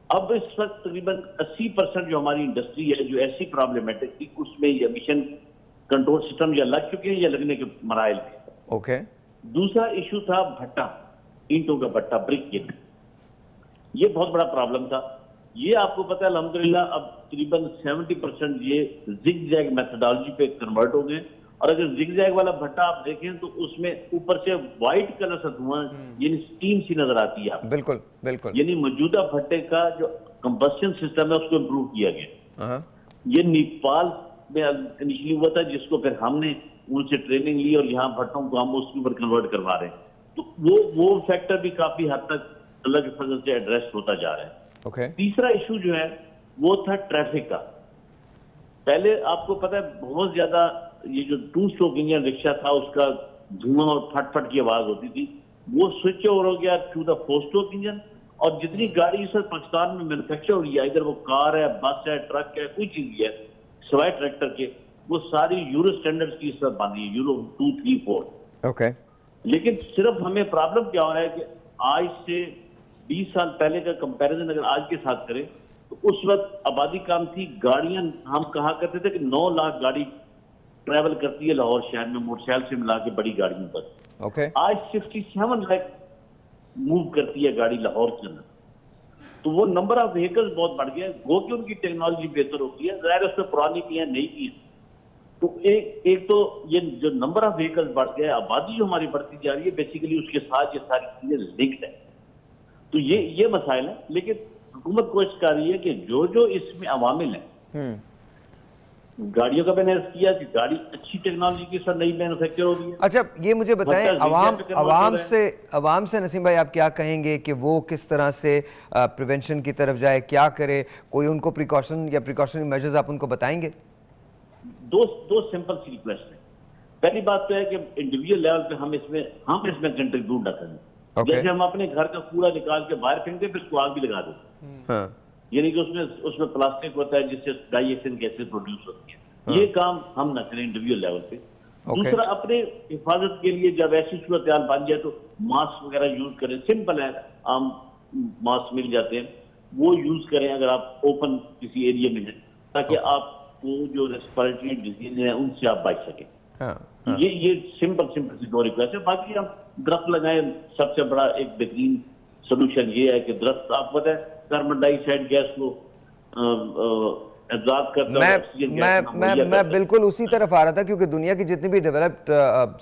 अब इस वक्त तकरीबन 80% जो हमारी इंडस्ट्री है जो ऐसी प्रॉब्लमेटिक थी, उसमें ये एमिशन कंट्रोल सिस्टम या लग चुके हैं या लगने के मराइल थे। ओके। दूसरा इशू था भट्टा, ईंटों का भट्टा, ब्रिक किट। ये बहुत बड़ा प्रॉब्लम था। ये आपको पता है अल्हम्दुलिल्लाह अब तकरीबन 70% ये जिग जैग मेथोडोलॉजी पे कन्वर्ट हो गए। और अगर जिग जैग वाला भट्टा आप देखें तो उसमें ऊपर से व्हाइट कलर से धुआं यानी स्टीम सी नजर आती है आपको। बिल्कुल बिल्कुल। यानी मौजूदा भट्टे का जो कंबस्शन सिस्टम है उसको इम्प्रूव किया गया। ये नेपाल में इनिशियली हुआ था, जिसको फिर हमने उनसे ट्रेनिंग ली और यहाँ भट्टों को हम उसके ऊपर कन्वर्ट करवा रहे हैं। तो वो फैक्टर भी काफी हद तक अलग फसल से एड्रेस होता जा रहा है। ओके। तीसरा इशू जो है वो था ट्रैफिक का। पहले आपको पता है बहुत ज्यादा ये जो 2 स्ट्रोक इंजन रिक्शा था उसका धुआं और फट की आवाज होती थी, वो स्विच ओवर हो गया टू द 4 स्ट्रोक इंजन। और जितनी गाड़ी सर पाकिस्तान में मैन्युफैक्चर हो रही है, इधर वो कार है, बस है, ट्रक है, कोई चीज भी है सिवाय ट्रैक्टर के, वो सारी यूरो स्टैंडर्ड्स की तरफ बनी है, यूरो 2, 3, 4। ओके। लेकिन सिर्फ हमें प्रॉब्लम क्या हो रहा है कि आज से 20 साल पहले का कंपैरिजन अगर आज के साथ करें तो उस वक्त आबादी कम थी, गाड़ियां हम कहा करते थे कि 9 लाख गाड़ी ट्रैवल करती है लाहौर शहर में मोटरसाइकिल से मिला के बड़ी गाड़ियों पर। ओके। आज 67 लाख मूव करती है गाड़ी लाहौर के अंदर। तो वो नंबर ऑफ व्हीकल्स बहुत बढ़ गया, गो कि उनकी टेक्नोलॉजी बेहतर होती है, जाहिर उसमें पुरानी की है, नई की है। तो एक तो ये जो नंबर ऑफ व्हीकल्स बढ़ गया है, आबादी जो हमारी बढ़ती जा रही है, बेसिकली उसके साथ ये सारी चीजें लिंक्ड है। तो ये मसाइल है, लेकिन हुकूमत कोशिश कर रही है कि जो जो इसमें अवामिल है, गाड़ियों का मैंने अर्ज किया कि गाड़ी अच्छी टेक्नोलॉजी के साथ नई मैन्युफैक्चर हो रही है। अच्छा, ये मुझे बताएं, मतलब अवाम से नसीम भाई आप क्या कहेंगे कि वो किस तरह से प्रिवेंशन की तरफ जाए, क्या करे, कोई उनको प्रिकॉशन या प्रिकॉशनरी मेजर्स आप उनको बताएंगे? दो सिंपल सी रिक्वेस्ट है। पहली बात तो है कि इंडिविजुअल लेवल पे हम इसमें कंट्रीब्यूट न करें। जैसे हम अपने घर का कूड़ा निकाल के बाहर फेंकते फिर उसको आग भी लगा देते, हाँ, यानी कि उसमें प्लास्टिक होता है जिससे डाई ऑक्सीजन गैसेज प्रोड्यूस होती है। ये काम हम ना करें इंडिविजुअल लेवल पे। दूसरा, अपने हिफाजत के लिए जब ऐसी सूरत हाल बन जाए तो मास्क वगैरह यूज करें। सिंपल है, आम मास्क मिल जाते हैं, वो यूज करें अगर आप ओपन किसी एरिया में हैं, ताकि आपको जो रेस्पिरेटरी डिजीज है उनसे आप बच सकें। ये सिंपल सी दो रिक्वेस्ट है। बाकी हम दरख्त लगाएं, सबसे बड़ा एक बेहतरीन सोल्यूशन ये है कि दरख्त, आपको पता है, कार्बन डाइऑक्साइड गैस को एब्जॉर्ब करता है। मैं बिल्कुल उसी तरफ आ रहा था, क्योंकि दुनिया की जितनी भी डेवलप्ड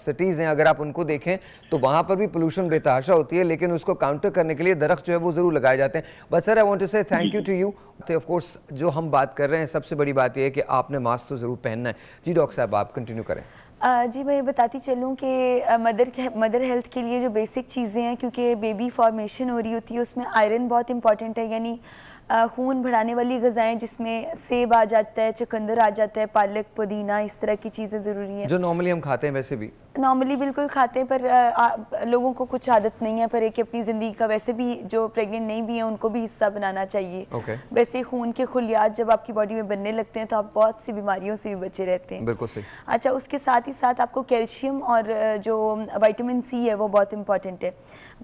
सिटीज हैं अगर आप उनको देखें तो वहां पर भी पोल्यूशन बेतहाशा होती है, लेकिन उसको काउंटर करने के लिए दरख्त जो है वो जरूर लगाए जाते हैं। But sir, I want to say thank you to you. Of course जो हम बात कर रहे हैं, सबसे बड़ी बात यह है कि आपने मास्क तो जरूर पहनना है। जी डॉक्टर साहब, आप कंटिन्यू करें। जी, मैं ये बताती चलूँ कि मदर हेल्थ के लिए जो बेसिक चीज़ें हैं, क्योंकि बेबी फॉर्मेशन हो रही होती है, उसमें आयरन बहुत इंपॉर्टेंट है। यानी खून बढ़ाने वाली ग़िज़ाएँ जिसमें सेब आ जाता है, चुकंदर आ जाता है, पालक, पुदीना, इस तरह की चीज़ें ज़रूरी हैं, जो नॉर्मली हम खाते हैं। वैसे भी नॉर्मली बिल्कुल खाते हैं, पर लोगों को कुछ आदत नहीं है, पर एक अपनी ज़िंदगी का, वैसे भी जो प्रेग्नेंट नहीं भी हैं उनको भी हिस्सा बनाना चाहिए। वैसे खून के खुलियात जब आपकी बॉडी में बनने लगते हैं तो आप बहुत सी बीमारियों से भी बचे रहते हैं। बिल्कुल सही। अच्छा, उसके साथ ही साथ आपको कैल्शियम और जो विटामिन सी है वो बहुत इंपॉर्टेंट है।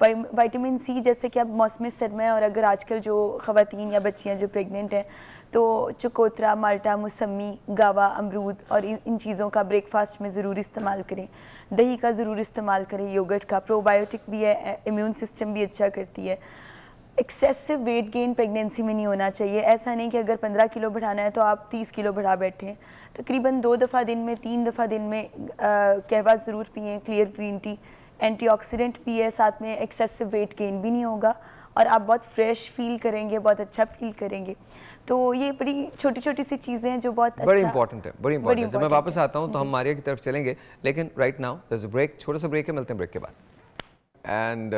विटामिन सी, जैसे कि अब मौसम सरमा है और अगर आजकल जो ख़वातीन या बच्चियाँ जो प्रेग्नेंट हैं तो चकोतरा, माल्टा, मौसमी, गावा, अमरूद और इन चीज़ों का ब्रेकफास्ट में ज़रूर इस्तेमाल करें। दही का ज़रूर इस्तेमाल करें, योगर्ट का, प्रोबायोटिक भी है, इम्यून सिस्टम भी अच्छा करती है। एक्सेसिव वेट गेन प्रेगनेंसी में नहीं होना चाहिए। ऐसा नहीं कि अगर 15 किलो बढ़ाना है तो आप 30 किलो बढ़ा बैठें। तकरीबन 2 दफ़ा दिन में, 3 दफ़ा दिन में कहवा ज़रूर पिएँ, क्लियर ग्रीन टी, एंटीऑक्सीडेंट भी है, साथ में एक्सेसिव वेट गेन भी नहीं होगा और आप बहुत फ्रेश फील करेंगे, बहुत अच्छा फील करेंगे। तो ये बड़ी छोटी छोटी सी चीज़ें हैं जो बहुत बड़ी इंपॉर्टेंट है, बड़ी इंपॉर्टेंट है। जब मैं वापस आता हूँ तो हम मारिया की तरफ चलेंगे, लेकिन right now there is a break, छोटा सा ब्रेक है, मिलते हैं ब्रेक के बाद। And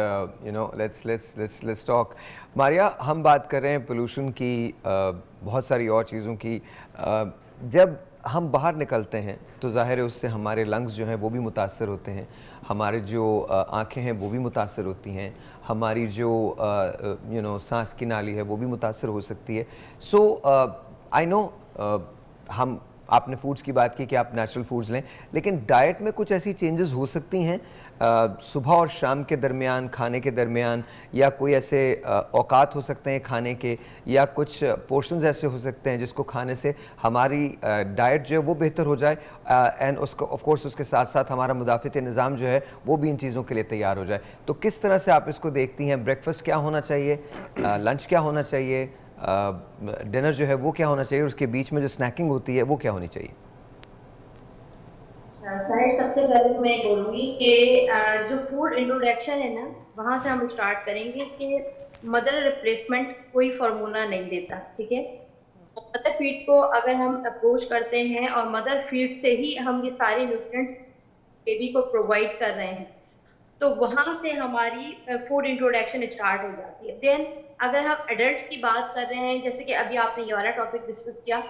you know let's talk. Maria, हम बात कर रहे हैं पोल्यूशन की, बहुत सारी और चीज़ों की। जब हम बाहर निकलते हैं तो ज़ाहिर है उससे हमारे लंग्स जो हैं वो भी मुतासर होते हैं, हमारे जो आँखें हैं वो भी मुतासर होती हैं, हमारी जो यू नो सांस की नाली है वो भी मुतासर हो सकती है। सो आई नो हम आपने फूड्स की बात की कि आप नेचुरल फूड्स लें, लेकिन डाइट में कुछ ऐसी चेंजेस हो सकती हैं सुबह और शाम के दरमियान, खाने के दरमियान, या कोई ऐसे औकात हो सकते हैं खाने के, या कुछ पोर्शंस ऐसे हो सकते हैं जिसको खाने से हमारी डाइट जो है वो बेहतर हो जाए, एंड उसको ऑफ कोर्स उसके साथ साथ हमारा मुदाफ़िती निज़ाम जो है वो भी इन चीज़ों के लिए तैयार हो जाए। तो किस तरह से आप इसको देखती हैं? ब्रेकफास्ट क्या होना चाहिए, लंच क्या होना चाहिए, डिनर जो है वो क्या होना चाहिए, और उसके बीच में जो स्नैकिंग होती है वो क्या होनी चाहिए? साहिर, सबसे पहले तो मैं बोलूँगी कि जो फूड इंट्रोडक्शन है ना, वहाँ से हम स्टार्ट करेंगे कि मदर रिप्लेसमेंट कोई फार्मूला नहीं देता, ठीक है। मदर फीड को अगर हम अप्रोच करते हैं और मदर फीड से ही हम ये सारे न्यूट्रिएंट्स बेबी को प्रोवाइड कर रहे हैं, तो वहाँ से हमारी फूड इंट्रोडक्शन स्टार्ट हो जाती है। देन अगर हम एडल्ट्स की बात कर रहे हैं, जैसे कि अभी आपने ये वाला टॉपिक डिस्कस किया,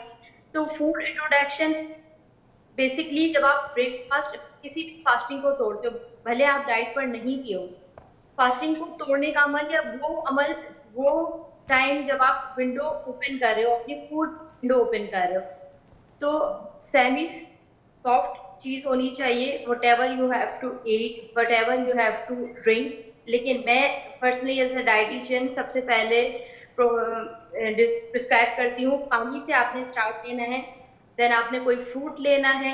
तो फूड इंट्रोडक्शन बेसिकली जब आप ब्रेकफास्ट, किसी भी फास्टिंग को तोड़ते हो, भले आप डाइट पर नहीं भी हो, फास्टिंग को तोड़ने का अमल या वो टाइम जब आप विंडो ओपन कर रहे हो, अपनी फूड विंडो ओपन कर रहे हो, तो सेमी सॉफ्ट चीज़ होनी चाहिए, whatever you have to eat, whatever you have to drink। लेकिन मैं पर्सनली एज ए डाइटिशियन सबसे पहले प्रिस्क्राइब करती हूँ, पानी से आपने स्टार्ट लेना है, देन आपने कोई फ्रूट लेना है,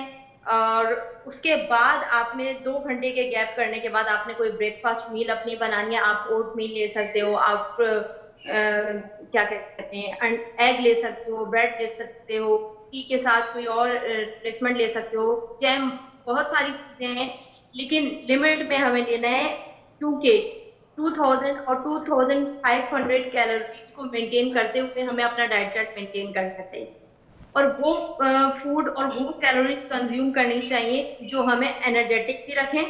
और उसके बाद आपने 2 घंटे के गैप करने के बाद आपने कोई ब्रेकफास्ट मील अपनी बनानी है। आप ओट मील ले सकते हो, आप क्या कहते हैं, एग ले सकते हो, ब्रेड ले सकते हो, टी के साथ कोई और रिप्लेसमेंट ले सकते हो, जैम, बहुत सारी चीज़ें हैं, लेकिन लिमिट में हमें लेना है, क्योंकि 2000 और 2500 कैलोरीज को मेंटेन करते हुए हमें अपना डाइट चार्ट मेंटेन करना चाहिए, और वो फूड और वो कैलोरीज कंज्यूम करनी चाहिए जो हमें एनर्जेटिक भी रखें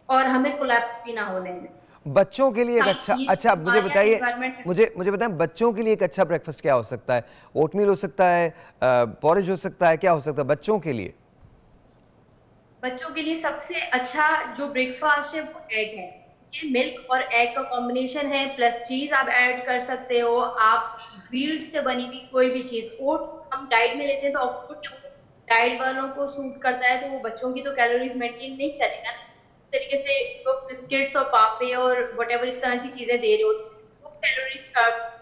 और हमें कोलैप्स भी ना होने दें। बच्चों के लिए एक अच्छा मुझे बताइए, environment- मुझे बताएं बच्चों के लिए एक अच्छा ब्रेकफास्ट क्या हो सकता है? ओटमील हो सकता है, पॉरेज हो सकता है, क्या हो सकता है बच्चों के लिए? बच्चों के लिए सबसे अच्छा जो ब्रेकफास्ट है वो एग है। ये मिल्क और एग का कॉम्बिनेशन है, प्लस चीज आप ऐड कर सकते हो, आप व्हीट से बनी हुई कोई भी चीज। ओट हम डाइट में लेते हैं तो ऑफकोर्स डाइट वालों को सूट करता है, तो वो बच्चों की तो कैलोरीज मेंटेन नहीं करेगा ना। इस तरीके से लोग बिस्किट्स और पापे और व्हाटएवर इस तरह की चीजें दे रहे होते हैं, वो कैलोरीज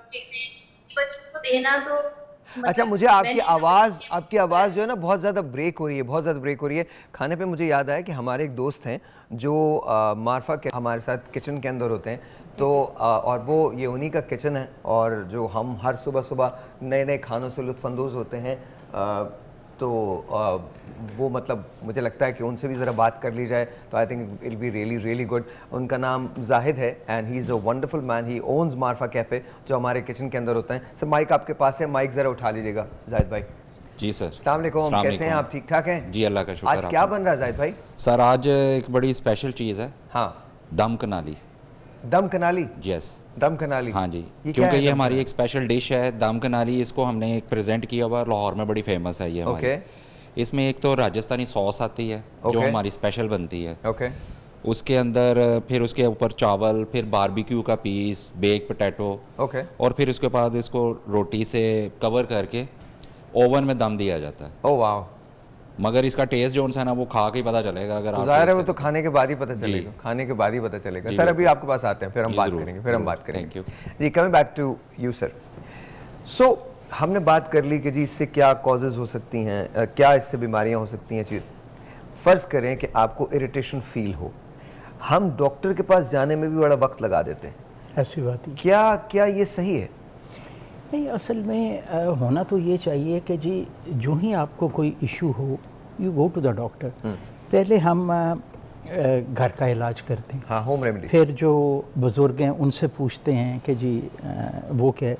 चीजें बच्चों को देना तो अच्छा, मुझे आपकी आवाज़ जो है ना बहुत ज़्यादा ब्रेक हो रही है, खाने पे मुझे याद आया कि हमारे एक दोस्त हैं जो मार्फा के हमारे साथ किचन के अंदर होते हैं, तो और वो ये उन्हीं का किचन है, और जो हम हर सुबह नए नए खानों से लुत्फ़अंदोज़ होते हैं, तो वो मतलब मुझे लगता है कि उनसे भी ज़रा बात कर ली जाए, तो I think it be really good. उनका नाम जाहिद है and he is a wonderful man, he owns Marfa cafe जो हमारे किचन के अंदर होता है। सर माइक आपके पास है, माइक ज़रा उठा लीजिएगा जाहिद भाई। जी सर। अस्सलाम वालेकुम, कैसे हैं आप? ठीक ठाक हैं जी, अल्लाह का शुक्र। आज क्या बन रहा है जाहिद भाई? सर आज एक बड़ी स्पेशल चीज़ है, हाँ, दम कनाली। दम कनाली? यस, दम कनाली, हाँ जी, क्योंकि ये हमारी एक स्पेशल डिश है दम कनाली। इसको हमने एक प्रेजेंट किया हुआ, लाहौर में बड़ी फेमस है ये हमारी। इसमें एक तो राजस्थानी सॉस आती है जो हमारी स्पेशल बनती है, उसके अंदर फिर उसके ऊपर चावल, फिर बारबेक्यू का पीस, बेक पोटैटो, और फिर उसके बाद इसको रोटी से कवर करके ओवन में दम दिया जाता है। ओह वाह। मगर इसका टेस्ट जो है ना वो खा के ही पता चलेगा। अगर आप ज़ाहिर है वो तो खाने के बाद ही पता चलेगा, खाने के बाद ही पता चलेगा। सर अभी आपके पास आते हैं, फिर हम बात करेंगे, थैंक यू जी। Coming back to you sir, so हमने बात कर ली कि जी इससे क्या कॉजेज़ हो सकती हैं, क्या इससे बीमारियां हो सकती हैं। चीज़ फ़र्ज़ करें कि आपको इरिटेशन फील हो, हम डॉक्टर के पास जाने में भी बड़ा वक्त लगा देते हैं, ऐसी बात ही क्या ये सही है? नहीं, असल में होना तो ये चाहिए कि जी जो ही आपको कोई इशू हो you go to the doctor. पहले हम घर का इलाज करते हैं, हाँ, होम रेमेडी। फिर जो बुज़ुर्ग हैं उनसे पूछते हैं कि जी वो क्या है।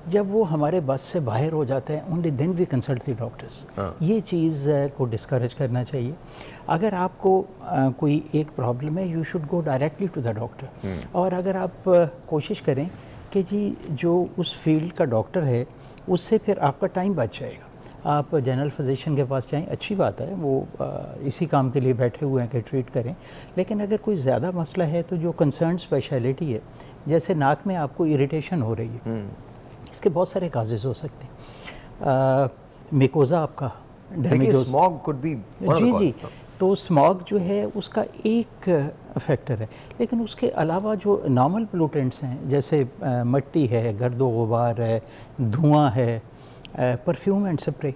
जब वो हमारे बस से बाहर हो जाते हैं only then we consult the doctors. ये चीज़ को डिस्करेज करना चाहिए। अगर आपको कोई एक प्रॉब्लम है you should go directly to the doctor. और अगर आप कोशिश करें कि जी जो उस फील्ड का डॉक्टर है उससे फिर आपका टाइम बच जाएगा। आप जनरल फिजिशियन के पास जाएं, अच्छी बात है, वो इसी काम के लिए बैठे हुए हैं कि ट्रीट करें। लेकिन अगर कोई ज़्यादा मसला है तो जो कंसर्न स्पेशलिटी है, जैसे नाक में आपको इरिटेशन हो रही है, इसके बहुत सारे काजेज़ हो सकते हैं। मिकोज़ा आपका डैमेज, स्मॉग कुड बी, जी, तो स्मॉग जो है उसका एक फैक्टर है। लेकिन उसके अलावा जो नॉर्मल पोल्यूटेंट्स हैं जैसे मिट्टी है, गर्दो गुबार है, धुआं है, परफ्यूम एंड स्प्रे,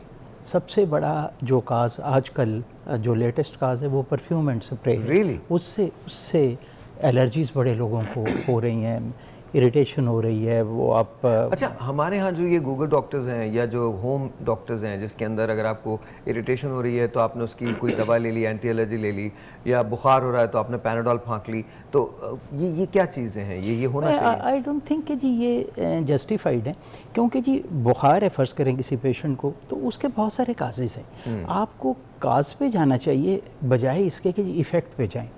सबसे बड़ा जो काज आजकल जो लेटेस्ट काज है वो परफ्यूम एंड स्प्रे है। Really? उससे एलर्जीज़ बड़े लोगों को हो रही हैं, इरिटेशन हो रही है। वो आप अच्छा, हमारे यहाँ जो ये गूगल डॉक्टर्स हैं या जो होम डॉक्टर्स हैं जिसके अंदर अगर आपको इरिटेशन हो रही है तो आपने उसकी कोई दवा ले ली, एंटी एलर्जी ले ली, या बुखार हो रहा है तो आपने पैनाडोल फाँक ली, तो ये क्या चीज़ें हैं? ये होना चाहिए? आई डोंट थिंक कि जी ये जस्टिफाइड है, क्योंकि जी बुखार है फ़र्ज़ करें किसी पेशेंट को, तो उसके बहुत सारे काजेज़ हैं। आपको काज पे जाना चाहिए बजाय इसके कि इफ़ेक्ट पे जाएं।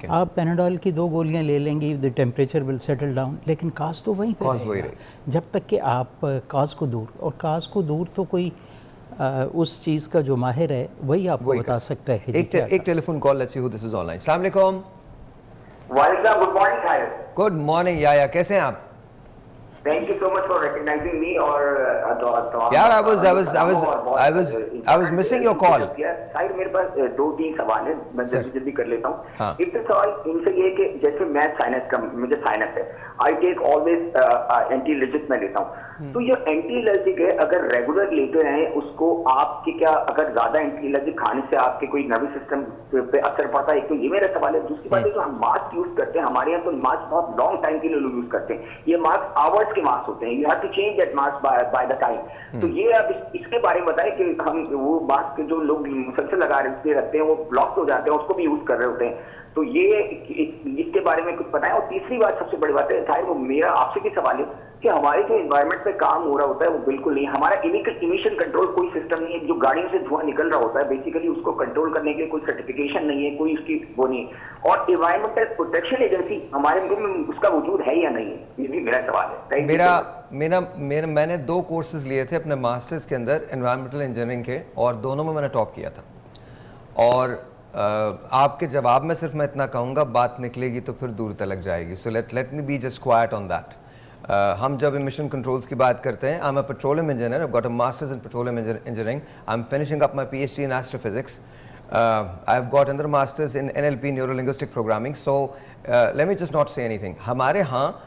आप पैनाडोल की 2 गोलियां ले लेंगे, the temperature will settle down, लेकिन काज तो वहीं पे रहेगा जब तक कि आप काज को दूर, और काज को दूर तो कोई उस चीज़ का जो माहिर है वही आपको बता सकता है। एक telephone call, let's see who this is online. अस्सलाम वालेकुम। वालेकुम, गुड मॉर्निंग साहिब। गुड मॉर्निंग याया, कैसे हैं आप? Thank you so much for recognizing me और यार I was missing your call. Sahib मेरे पास 2-3 सवाल है, मैं जल्दी कर लेता हूँ। हाँ। एक तो सवाल इनसे ये कि जैसे मैं मुझे साइनस है, I take always anti allergic मैं लेता हूँ, तो ये एंटी एलर्जिक है, अगर रेगुलर लेते हैं उसको, आपके क्या अगर ज्यादा एंटी एलर्जिक खाने से आपके कोई नर्वस सिस्टम पे असर पड़ता है? एक तो ये मेरा सवाल है। दूसरी बात है जो हम मास्क यूज करते हैं, हमारे यहाँ तो मास्क बहुत लॉन्ग टाइम के लिए लोग यूज करते हैं, ये मास्क आवर्स के मास्क होते हैं, you have to change that mask by the time. तो ये अब इसके बारे में बताएं कि हम वो मास्क जो लोग मुसलसल लगा रखते हैं वो ब्लॉक हो जाते हैं, उसको भी यूज कर रहे होते हैं, तो ये इसके बारे में कुछ बताएं। और तीसरी बात, सबसे बड़ी बात है वो मेरा आपसे भी सवाल है कि हमारे जो एनवायरनमेंट पे काम हो रहा होता है वो बिल्कुल नहीं, हमारा इमिशन कंट्रोल कोई सिस्टम नहीं है, जो गाड़ियों से धुआं निकल रहा होता है बेसिकली उसको कंट्रोल करने के लिए कोई सर्टिफिकेशन नहीं है, कोई उसकी वो नहीं, और एनवायरमेंटल प्रोटेक्शन एजेंसी हमारे मुल्क में उसका वजूद है या नहीं है, ये भी मेरा सवाल है। मेरा मैंने 2 कोर्सेज लिए थे अपने मास्टर्स के अंदर एनवायरमेंटल इंजीनियरिंग के, और दोनों में मैंने टॉप किया था। और आपके जवाब में सिर्फ मैं इतना कहूँगा, बात निकलेगी तो फिर दूर तक जाएगी, so let me be just quite on that. हम जब इमिशन कंट्रोल्स की बात करते हैं, I am a petroleum engineer, I got a masters in petroleum engineering, I am finishing up my PhD in astrophysics, I have got another masters in NLP neuro linguistic programming. So let me just not say anything. हमारे यहाँ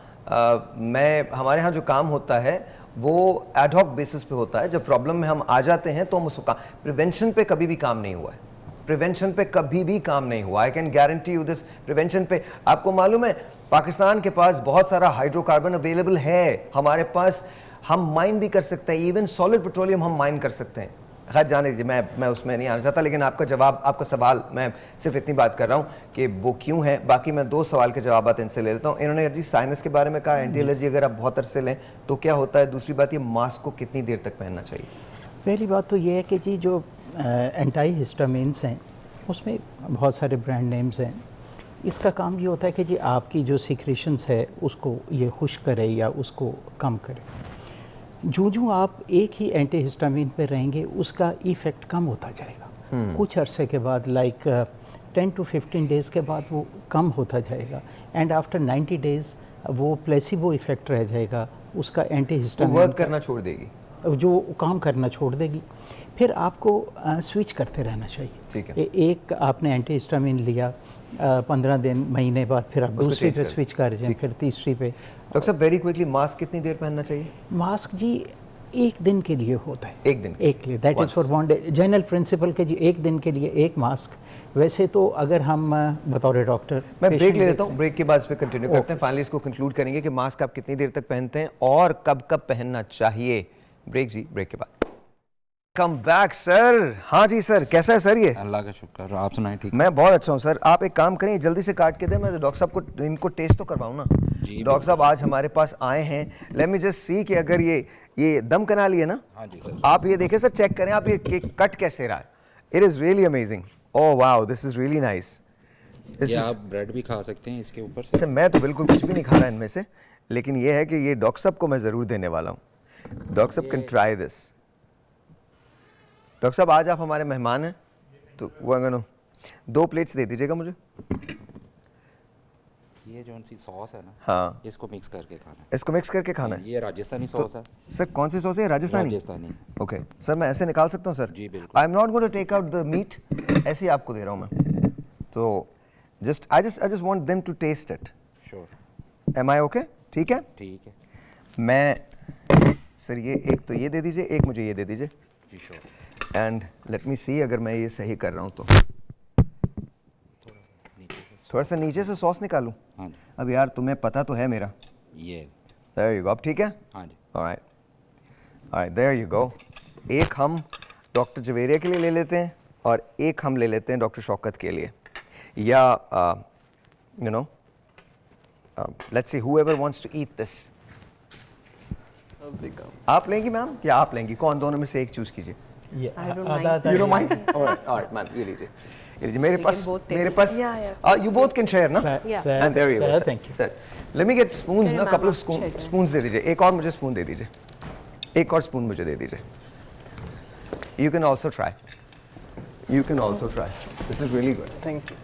जो काम होता है वो ad hoc basis पे होता है। जब प्रॉब्लम में हम आ जाते हैं तो हम उसको प्रिवेंशन पे कभी भी काम नहीं हुआ है, प्रिवेंशन पे कभी भी काम नहीं हुआ। I can guarantee you this. Prevention पे आपको मालूम है पाकिस्तान के पास बहुत सारा हाइड्रोकार्बन अवेलेबल है, हमारे पास, हम माइन भी कर सकते हैं, इवन सॉलिड पेट्रोलियम हम माइन कर सकते हैं। खैर जाने दीजिए, मैं उसमें नहीं आना चाहता, लेकिन आपका जवाब, आपका सवाल, मैं सिर्फ इतनी बात कर रहा हूँ कि वो क्यों है। बाकी मैं 2 सवाल के जवाब इनसे ले लेता हूँ। इन्होंने जी साइनस के बारे में कहा, एंटी एलर्जी अगर आप बहुत अरसे लें तो क्या होता है। दूसरी बात, ये मास्क को कितनी देर तक पहनना चाहिए? पहली बात तो ये है कि जी जो एंटी हिस्टामिन्स हैं उसमें बहुत सारे ब्रांड नेम्स हैं। इसका काम ये होता है कि जी आपकी जो सिक्रेशंस है उसको ये खुश्क करे या उसको कम करे। जो आप एक ही एंटी हिस्टामिन पे रहेंगे उसका इफ़ेक्ट कम होता जाएगा। कुछ अरसे के बाद लाइक 10 to 15 डेज़ के बाद वो कम होता जाएगा, एंड आफ्टर 90 डेज़ वो प्लेसिबो इफ़ेक्ट रह जाएगा, उसका एंटी हिस्टामिन वर्क करना छोड़ देगी, जो काम करना छोड़ देगी। फिर आपको स्विच करते रहना चाहिए। ठीक है। एक आपने एंटी हिस्टामिन लिया, 15 दिन महीने बाद फिर आप दूसरी पे स्विच कर जाएं, फिर तीसरी पे। डॉक्टर साहब वेरी क्विकली, मास्क कितनी देर पहनना चाहिए? मास्क जी 1 दिन के लिए होता है। 1 दिन एक लिए, that is for one day, general principle के जी 1 दिन के लिए एक मास्क। वैसे तो अगर हम बतौर डॉक्टर, मैं ब्रेक ले लेता हूँ, ब्रेक के बाद इस पर कंटिन्यू करते हैं। फाइनली इसको कंक्लूड करेंगे कि मास्क आप कितनी देर तक पहनते हैं और कब कब पहनना चाहिए। ब्रेक जी, ब्रेक के बाद। Come back sir. हाँ जी सर, कैसा है सर? ये अल्लाह का शुक्र, आप सुनाएं? ठीक, मैं बहुत अच्छा हूँ सर। आप एक काम करें, जल्दी से काट के दें, मैं डॉक्टर साहब को इनको टेस्ट तो करवाऊँ ना। डॉक्टर साहब आज हमारे पास आए हैं, लेट मी जस्ट सी कि अगर ये दम कनाली है ना। हाँ जी सर। आप ये देखें सर, चेक करें आप, ये कट कैसे रहा है। It is really amazing. Oh wow, this is really nice. ये आप ब्रेड भी खा सकते हैं इसके ऊपर से। मैं तो बिल्कुल कुछ भी नहीं खा रहा इनमें से, लेकिन ये है कि ये डॉक्टर साहब को मैं ज़रूर देने वाला हूँ। डॉक्टर साहब कैन ट्राई दिस। डॉक्टर साहब आज आप हमारे मेहमान हैं, तो वो अगर 2 प्लेट्स दे दीजिएगा मुझे। ये जो सी सॉस है ना, हाँ, इसको मिक्स करके खाना है। इसको मिक्स करके खाना है। ये राजस्थानी सॉस है। सर कौन सी सॉस है? राजस्थानी। राजस्थानी। ओके सर, मैं ऐसे निकाल सकता हूँ सर? जी बिल्कुल। I am not going to take out the meat, ऐसे ही आपको दे रहा हूँ मैं। तो I just want them to test it. Sure. Am I okay? ठीक है, ठीक है। मैं सर ये एक तो ये दे दीजिए, एक मुझे ये दे दीजिए। जी श्योर। एंड लेट मी सी अगर मैं ये सही कर रहा हूँ तो थोड़ा सा नीचे से सॉस निकालूं। हाँ जी। अब यार तुम्हें पता तो है मेरा। ये देयर यू गो। अब ठीक है? हाँ जी। Alright there you go. एक हम डॉक्टर जवेरिया के लिए ले लेते हैं और एक हम ले लेते हैं डॉक्टर शौकत के लिए, या you know let's see whoever wants to eat this. आप लेंगी मैम या आप लेंगी? कौन, दोनों में से एक चूज कीजिए। You don't mind? Alright ma'am, ये लीजिए। मेरे पास you both can share ना? And there you go, sir. Thank you. Sir, let me get spoons ना, couple of spoons दे दीजिए। एक और मुझे स्पून दे दीजिए, एक और स्पून मुझे दे दीजिए। You can also try. You can also try. This is really good. Thank you.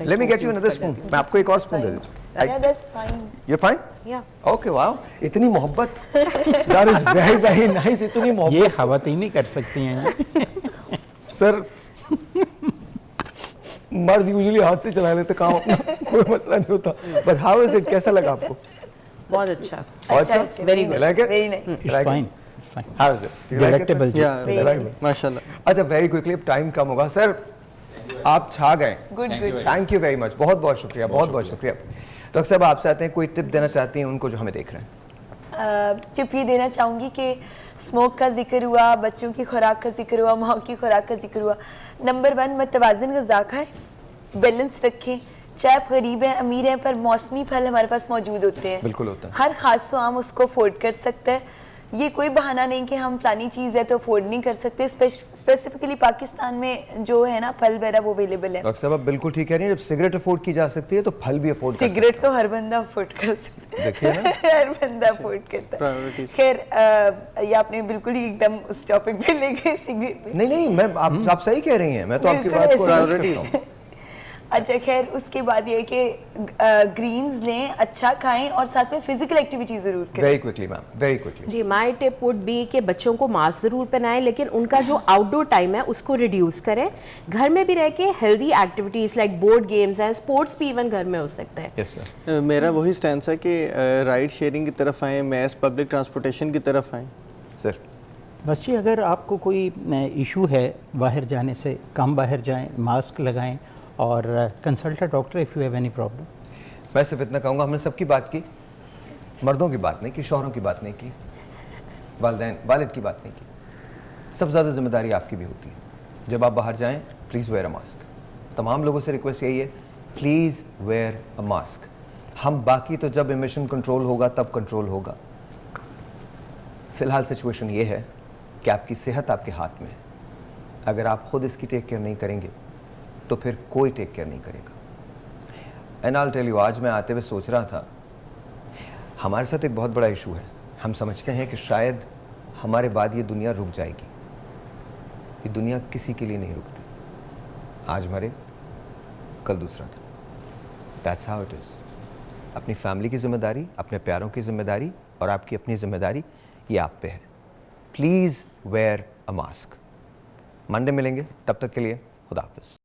Let me get you another spoon. मैं आपको एक और स्पून दे दूँ। Yeah, that's fine. You're fine? Yeah. Okay, wow. इतनी मोहब्बत। That is very very nice. इतनी मोहब्बत। ये ख़वातीन ही कर सकती हैं। सर मर्द यूजुअली हाथ से चला लेते काम अपना, कोई मसला नहीं होता। बट हाउ इज इट, कैसा लगा आपको? बहुत अच्छा। अच्छा, very good. Like it? Very nice. It's fine. It's fine. How is it? Do you like it, sir? Delectable. Yeah, Very very nice. माशाल्लाह। अच्छा, वेरी क्विकली, अब टाइम कम होगा सर, आप छा गए। Good good. Thank you very much, बहुत बहुत शुक्रिया, बहुत बहुत शुक्रिया। डॉक्टर साहब आपसे आते हैं, कोई टिप देना चाहती हैं उनको जो हमें देख रहे हैं? टिप ये देना चाहूँगी कि स्मोक का जिक्र हुआ, बच्चों की खुराक का जिक्र हुआ, माँ की खुराक का जिक्र हुआ। नंबर 1, मतवाज़न ग़िज़ा खाएं, बैलेंस रखें। चाहे आप गरीब हैं अमीर हैं, पर मौसमी फल हमारे पास मौजूद होते हैं। बिल्कुल होता है। हर खास आम उसको अफोर्ड कर सकता है। ये कोई बहाना नहीं कि हम फलानी चीज़ है तो अफोर्ड नहीं कर सकते। स्पेसिफिकली पाकिस्तान में जो है ना फल वगैरह वो अवेलेबल है। डॉक्टर साहब आप बिल्कुल ठीक कह रही हैं, जब सिगरेट अफोर्ड की जा सकती है तो फल भी अफोर्ड कर सिगरेट तो हर बंदा अफोर्ड कर सकता है। देखिए ना। हर बंदा अफोर्ड करता है। Priorities. खैर ये आपने बिल्कुल ही एकदम उस टॉपिक पे ले गए सिगरेट। नहीं नहीं, मैं आप सही कह रही हैं, मैं तो आपकी बिल्कुल बात को ऐसे राइट करता हूं। अच्छा खैर उसके बाद ये है कि ग्रीन्स लें, अच्छा खाएं और साथ में फिजिकल एक्टिविटी जरूर करें। Very quickly ma'am, very quickly. जी, माय टिप वुड बी कि बच्चों को मास्क ज़रूर पहनाएं, लेकिन उनका जो आउटडोर टाइम है उसको रिड्यूस करें। घर में भी रह के healthy activities like board games हैं, स्पोर्ट्स भी इवन घर में हो सकते हैं। Yes sir. मेरा वही स्टैंस है कि राइड शेयरिंग की तरफ आएँ, मैस पब्लिक ट्रांसपोर्टेशन की तरफ आएँ। सर बस जी, अगर आपको कोई इशू है बाहर जाने से, कम बाहर जाएं, मास्क लगाएं और consult a doctor if you have any problem. मैं सिर्फ इतना कहूँगा, हमने सबकी बात की, मर्दों की बात नहीं की, शौहरों की बात नहीं की, वालिद की बात नहीं की। सबसे ज़्यादा जिम्मेदारी आपकी भी होती है। जब आप बाहर जाएं प्लीज़ वेयर अ मास्क। तमाम लोगों से रिक्वेस्ट यही है, प्लीज़ वेयर अ मास्क। हम बाकी तो जब एमिशन कंट्रोल होगा तब कंट्रोल होगा। फ़िलहाल सिचुएशन ये है कि आपकी सेहत आपके हाथ में है। अगर आप खुद इसकी टेक केयर नहीं करेंगे तो फिर कोई टेक केयर नहीं करेगा। And I will tell you, आज मैं आते हुए सोच रहा था, हमारे साथ एक बहुत बड़ा इशू है। हम समझते हैं कि शायद हमारे बाद ये दुनिया रुक जाएगी। ये दुनिया किसी के लिए नहीं रुकती। आज मरे, कल दूसरा था। That's how it is. अपनी फैमिली की जिम्मेदारी, अपने प्यारों की जिम्मेदारी और आपकी अपनी जिम्मेदारी, ये आप पे है। Please where a mask. Monday मिलेंगे, तब तक के लिए खुदा हाफिज़।